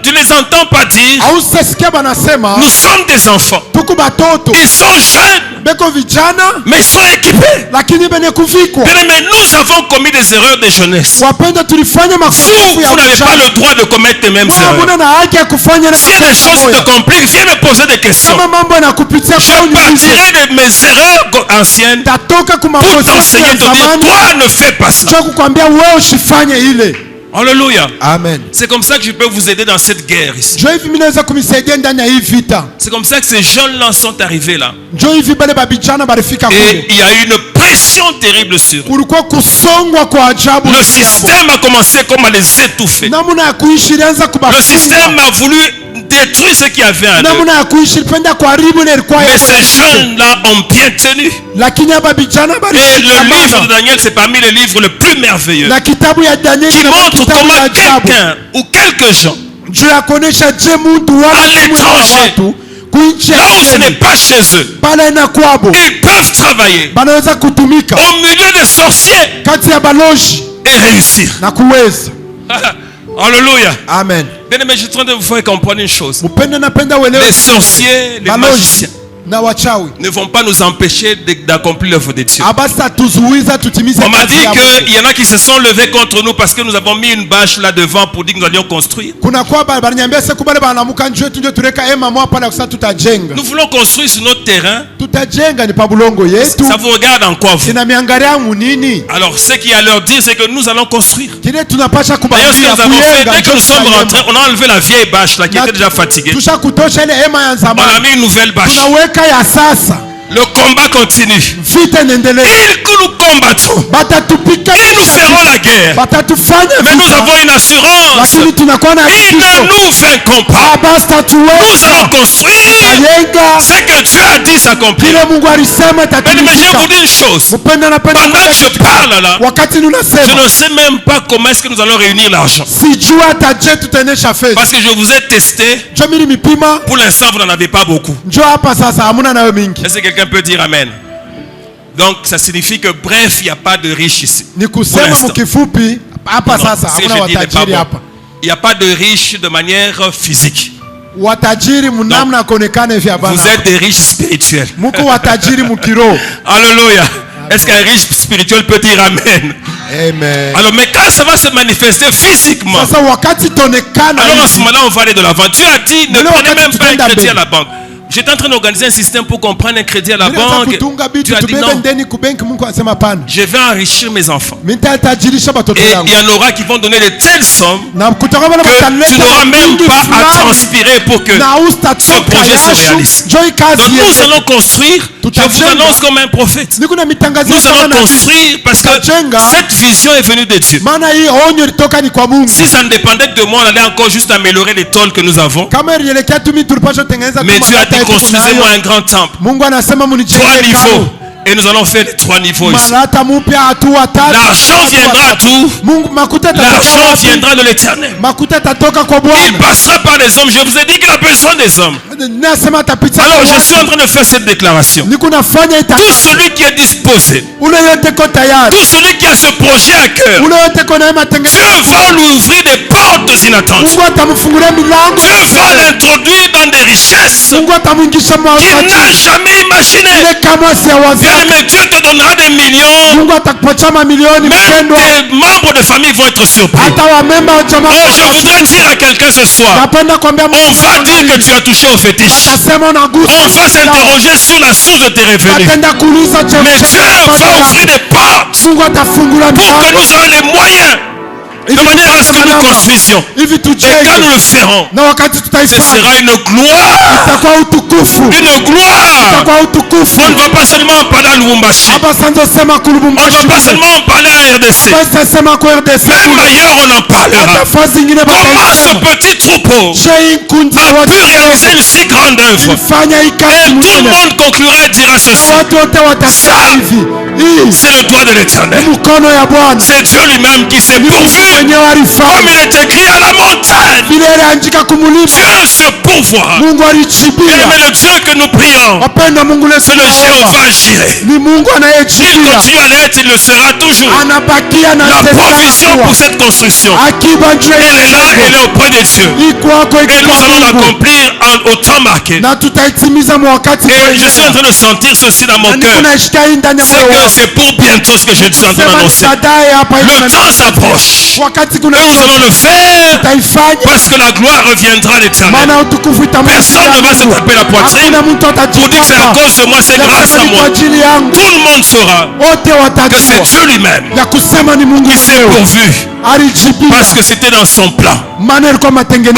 S1: tu ne Tu ne les entends pas dire,
S2: ausasikia banasema
S1: nous sommes des enfants.
S2: tuku batoto
S1: Ils sont jeunes,
S2: beko vijana
S1: mais ils sont équipés.
S2: lakini bene kuvikwa.
S1: Mais nous avons commis des erreurs de jeunesse.
S2: Wapenda tulifanya makosa
S1: Vous
S2: ya
S1: n'avez pas le droit de commettre les mêmes erreurs.
S2: Mwana na haki ya kufanya na
S1: Si les choses te compliquent, viens me poser des questions.
S2: kama mambo yanakupitia kwa
S1: Je
S2: uniulize.
S1: partirai de mes erreurs anciennes
S2: Tatoka
S1: pour
S2: kumakosa
S1: t'enseigner,
S2: ya
S1: te dire,
S2: zamani
S1: toi ne fais pas ça.
S2: cho kukwambia wewe usifanye ile.
S1: Alléluia.
S2: Amen.
S1: C'est comme ça que je peux vous aider dans cette guerre ici.
S2: Njoo hivi mimi naweza kumisaidia ndani ya hii vita.
S1: C'est comme ça que ces jeunes-là sont arrivés là.
S2: Njoo hivi bale babijana barifika
S1: Et
S2: kule.
S1: il y a eu une pression terrible sur eux.
S2: Kulikuwa kusongwa kwa ajabu.
S1: Le système a commencé comme à les étouffer.
S2: Namuna ya kuishi ilianza
S1: Le
S2: kubafunga.
S1: système a voulu détruire ce qu'il y avait en eux.
S2: Namuna ya kuishi ilipenda kuharibu ile ilikuwa
S1: Mais
S2: yako
S1: ces
S2: na
S1: jeunes-là ont bien tenu.
S2: lakini hapa vijana
S1: Et le livre de
S2: bali
S1: Daniel, c'est parmi les livres les plus merveilleux.
S2: na kitabu ya Danieli
S1: Qui
S2: na
S1: montre
S2: kitabu ya
S1: comment
S2: ajabu
S1: quelqu'un ou quelques gens,
S2: juu ya kuonesha je mtu wala
S1: À
S2: timu ya
S1: l'étranger,
S2: watu kuinchi
S1: là
S2: ya
S1: où ce n'est
S2: kigeni
S1: pas chez eux,
S2: pale na kwabo
S1: ils peuvent travailler
S2: banaweza kutumika
S1: au milieu des sorciers
S2: kati ya baloji
S1: et réussir.
S2: na kuweza.
S1: Alléluia.
S2: Amen.
S1: Bien aimé, je suis en train de vous faire comprendre une chose.
S2: Mpende napenda uelewe
S1: Les sorciers, les
S2: baloji
S1: magiciens
S2: na wachawi
S1: ne vont pas nous empêcher d'accomplir l'œuvre de Dieu.
S2: abasa tuzuiza tutimize
S1: On m'a
S2: kazi
S1: dit
S2: ya Mungu.
S1: qu'il y en a qui se sont levés contre nous parce que nous avons mis une bâche là devant pour dire que nous allions construire.
S2: Kuna kwa baniambia siku bale banamuka njoo tu ndio tureka ema mwa pale kusa tutajenga.
S1: Nous voulons construire sur notre terrain.
S2: Tutajenga ni pabulongo yetu.
S1: Ça vous regarde en quoi vous?
S2: Inamiangalia munini.
S1: Alors ce qu'il y a à leur dire, c'est que nous allons construire.
S2: Kile tunapasha
S1: D'ailleurs, ce que
S2: kubambia
S1: nous avons fait,
S2: kuyenga
S1: dès que nous sommes rentrés, on a enlevé la vieille bâche là qui était déjà fatiguée.
S2: tusha kutosha ile hema ya
S1: On a
S2: zamani.
S1: mis une nouvelle bâche.
S2: Tunaweka ya sasa.
S1: Le combat continue.
S2: Vita inaendelea.
S1: Ils que nous combattons.
S2: Batatupika.
S1: Ils nous feront la guerre.
S2: Batatufanya
S1: Mais nous
S2: vita.
S1: avons une assurance.
S2: Lakini tunakuwa na
S1: Ils ne
S2: hakikisho.
S1: nous vaincront pas.
S2: Basta
S1: Nous
S2: tuweza.
S1: allons construire.
S2: Yenga.
S1: Ce que Dieu a dit s'accomplir.
S2: Kile Mungu alisema
S1: Mais je
S2: itatimilika.
S1: vous dis une chose.
S2: Mpenda napenda
S1: Pendant que je parle là,
S2: wakati
S1: je
S2: ninasema
S1: ne sais même pas comment est-ce que nous allons réunir l'argent.
S2: sijua hata je tutaenesha fedha.
S1: Parce que je vous ai testé.
S2: Njoo mimi mipima.
S1: Pour l'instant, vous n'en avez pas beaucoup.
S2: Njoo hapa sasa hamuna nayo mingi.
S1: Est-ce que quelqu'un peut dire Amen? Donc, ça signifie que bref, il n'y a pas de riches ici.
S2: Ni
S1: Pour
S2: kusema
S1: l'instant.
S2: mkifupi hapa
S1: Non,
S2: sasa
S1: ce que
S2: hamuna
S1: je dis n'est pas
S2: watajiri
S1: bon.
S2: hapa.
S1: Il n'y a pas de riches de manière physique.
S2: Watajiri mnamna ya kuonekana hivi hapana.
S1: Vous êtes des riches spirituels.
S2: Muko watajiri mkiroho.
S1: Alléluia. Est-ce qu'un riche spirituel peut dire Amen?
S2: Amen.
S1: Alors, mais quand ça va se manifester physiquement,
S2: Sasa wakati tonekana
S1: alors à ce
S2: hivi,
S1: moment-là, on va aller de l'avant. Dieu a dit, ne
S2: Mais là,
S1: prenez
S2: wakati
S1: même pas un
S2: tutaenda
S1: crédit à
S2: mbele.
S1: la banque. J'étais en train d'organiser un système pour qu'on prenne un crédit à la
S2: nilianza
S1: banque.
S2: kutunga
S1: Tu
S2: bitu
S1: as dit
S2: tubebe
S1: non,
S2: ndeni kubenki. Mungu anasema pana.
S1: je vais enrichir mes enfants.
S2: Mimi nitatajirisha watoto
S1: Et
S2: yangu.
S1: il y en aura qui vont donner de telles sommes
S2: Na kutoka wale
S1: que tu
S2: wataleta
S1: n'auras même
S2: mingi
S1: pas à
S2: fulani,
S1: transpirer pour que
S2: na
S1: ce
S2: ustatoka
S1: projet se
S2: yashu.
S1: réalise.
S2: Njoo hii kazi
S1: Donc nous
S2: iende.
S1: allons construire. Je vous
S2: Tutajenga.
S1: annonce comme un prophète.
S2: Niko na mitangazio
S1: Nous
S2: kama
S1: allons
S2: nabii.
S1: construire parce que
S2: Tutajenga.
S1: cette vision est venue de Dieu.
S2: Maana hii onyo ilitoka ni kwa Mungu.
S1: Si ça ne dépendait que de moi, on allait encore juste améliorer les tôles que nous avons.
S2: Kama ilielekea tu mimi tulipaswa tengeneza
S1: Mais
S2: tu
S1: Dieu a
S2: matata
S1: dit
S2: yetu
S1: construisez-moi
S2: tunayo.
S1: un grand temple.
S2: Mungu anasema
S1: 3
S2: munijenge
S1: niveaux.
S2: hekalu.
S1: Et nous allons faire les 3 niveaux ici.
S2: Malata mupya hatua tatu.
S1: L'argent viendra à tout.
S2: Mungu makuta
S1: L'argent
S2: tatoka wapi?
S1: viendra de l'éternel.
S2: Makuta tatoka kwa
S1: Il
S2: Bwana.
S1: passera par les hommes. Je vous ai dit qu'il a besoin des hommes.
S2: Nasema atapitia
S1: Alors
S2: kwa
S1: je
S2: watu.
S1: suis en train de faire cette déclaration.
S2: Niko nafanya
S1: Tout
S2: itangazo.
S1: celui qui est disposé,
S2: Ule yote ko tayari.
S1: tout celui qui a ce projet à cœur,
S2: Ule yote ko na
S1: Dieu
S2: matengenezo.
S1: va lui ouvrir des portes inattendues.
S2: Mungu atamfungulia milango.
S1: Dieu va l'introduire dans des richesses
S2: Mungu atamuingisha
S1: qu'il n'a
S2: mawazo.
S1: jamais imaginées.
S2: Ile kama si
S1: Bien
S2: wazi.
S1: aimé, Dieu te donnera des millions.
S2: Mungu atakupatia mamilioni
S1: Même
S2: mpendwa.
S1: tes membres de famille vont être surpris.
S2: Hata wamemba wa jamaa.
S1: Oh, je voudrais dire à quelqu'un ce soir,
S2: Napenda kuambia
S1: on va dire que tu as touché au fétiche.
S2: Atasema unagusa.
S1: On va s'interroger sur la source de tes revenus.
S2: Atenda kuuliza je.
S1: Mais Dieu va ouvrir des portes
S2: Mungu atafungula
S1: pour que
S2: milango.
S1: nous ayons les moyens de manière à ce que nous construisions.
S2: Hivi
S1: Et quand
S2: tujenge.
S1: nous le ferons,
S2: Na wakati
S1: ce
S2: tutaifanya
S1: sera une gloire.
S2: itakuwa utukufu.
S1: Une gloire.
S2: Itakuwa utukufu.
S1: On ne va pas seulement en parler à Lubumbashi.
S2: Hapa sanzo sema
S1: On ne
S2: kulubumbashi.
S1: va pas seulement en parler à RDC.
S2: Basta sema kwa RDC.
S1: Même ailleurs, on en parlera.
S2: Hata fasi ingine
S1: Comment ce
S2: bataisema.
S1: petit troupeau
S2: Je kundi ya
S1: a
S2: watu
S1: pu réaliser une si grande œuvre.
S2: fanya hii
S1: Et
S2: kazi
S1: tout le
S2: munene.
S1: monde conclura et dira
S2: Na
S1: ceci.
S2: watu wote watasema
S1: Ça,
S2: hivi. Hii
S1: c'est le doigt de l'éternel.
S2: mkono ya Bwana.
S1: C'est Dieu lui-même qui s'est pourvu.
S2: Mwenyewe
S1: Comme
S2: alifanya.
S1: il est écrit à la montagne.
S2: Vile aliandika kumulima.
S1: Dieu se pourvoira.
S2: Mungu
S1: Bien,
S2: alichibia.
S1: mais le Dieu que nous prions,
S2: Wapenda Mungu letu
S1: c'est le
S2: naomba.
S1: Jéhovah Jireh.
S2: Ni Mungu
S1: Il
S2: anayechibia.
S1: continue à l'être, il le sera toujours.
S2: Anabakia na
S1: La
S2: tena
S1: provision
S2: kuwa.
S1: pour cette construction,
S2: Akiba juu ya
S1: elle est là, elle est auprès de de Dieu. Et nous allons l'accomplir au temps marqué.
S2: na tutaitimiza mwa wakati
S1: Et je suis en train de sentir ceci dans mon cœur. C'est que c'est pour bientôt ce que je suis en train d'annoncer. Le temps s'approche. Et nous allons le faire parce que la gloire reviendra à l'Éternel. Personne ne va se taper la poitrine pour dire que c'est à cause de moi, c'est grâce à moi. Tout le monde saura que c'est Dieu lui-même qui s'est pourvu. Parce que c'était dans son plan.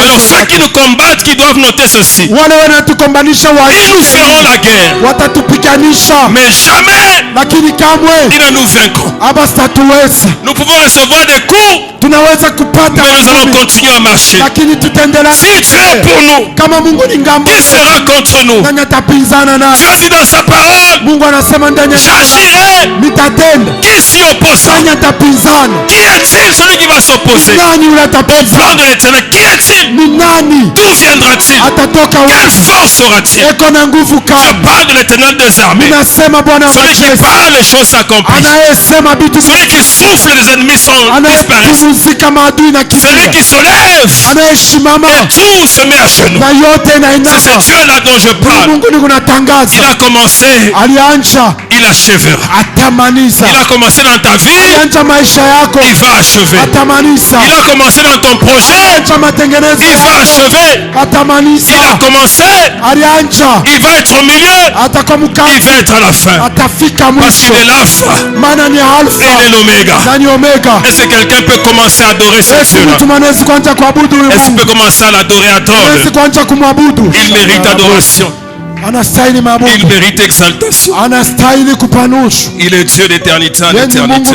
S1: Alors ceux qui nous combattent, qui doivent noter ceci. Ils nous feront la guerre. Mais jamais ils ne nous vaincront. Nous pouvons recevoir des coups, mais nous allons continuer à marcher. Si Dieu est pour nous, qui sera contre nous? Dieu dit dans sa parole, j'agirai. Qui s'y opposera? Qui est-il celui qui va s'opposer au plan de l'Éternel? Qui est-il? D'où viendra-t-il? Quelle force aura-t-il? Je parle de l'Éternel des armées, celui qui parle, les choses s'accomplissent, celui qui souffle, les ennemis disparaissent, celui qui se lève et tout se met à genoux. C'est ce Dieu-là dont je parle. Il a commencé, il achèvera. Il a commencé dans ta vie, il va achever. Il a commencé dans ton projet, il va achever. Il a commencé, il va être au milieu, il va être à la fin. Parce qu'il est l'alpha, il est l'oméga. Est-ce que quelqu'un peut commencer à adorer ce Dieu-là? Est-ce qu'il peut commencer à l'adorer? Attendre. Il mérite adoration. Il mérite exaltation. Il est Dieu d'éternité en éternité.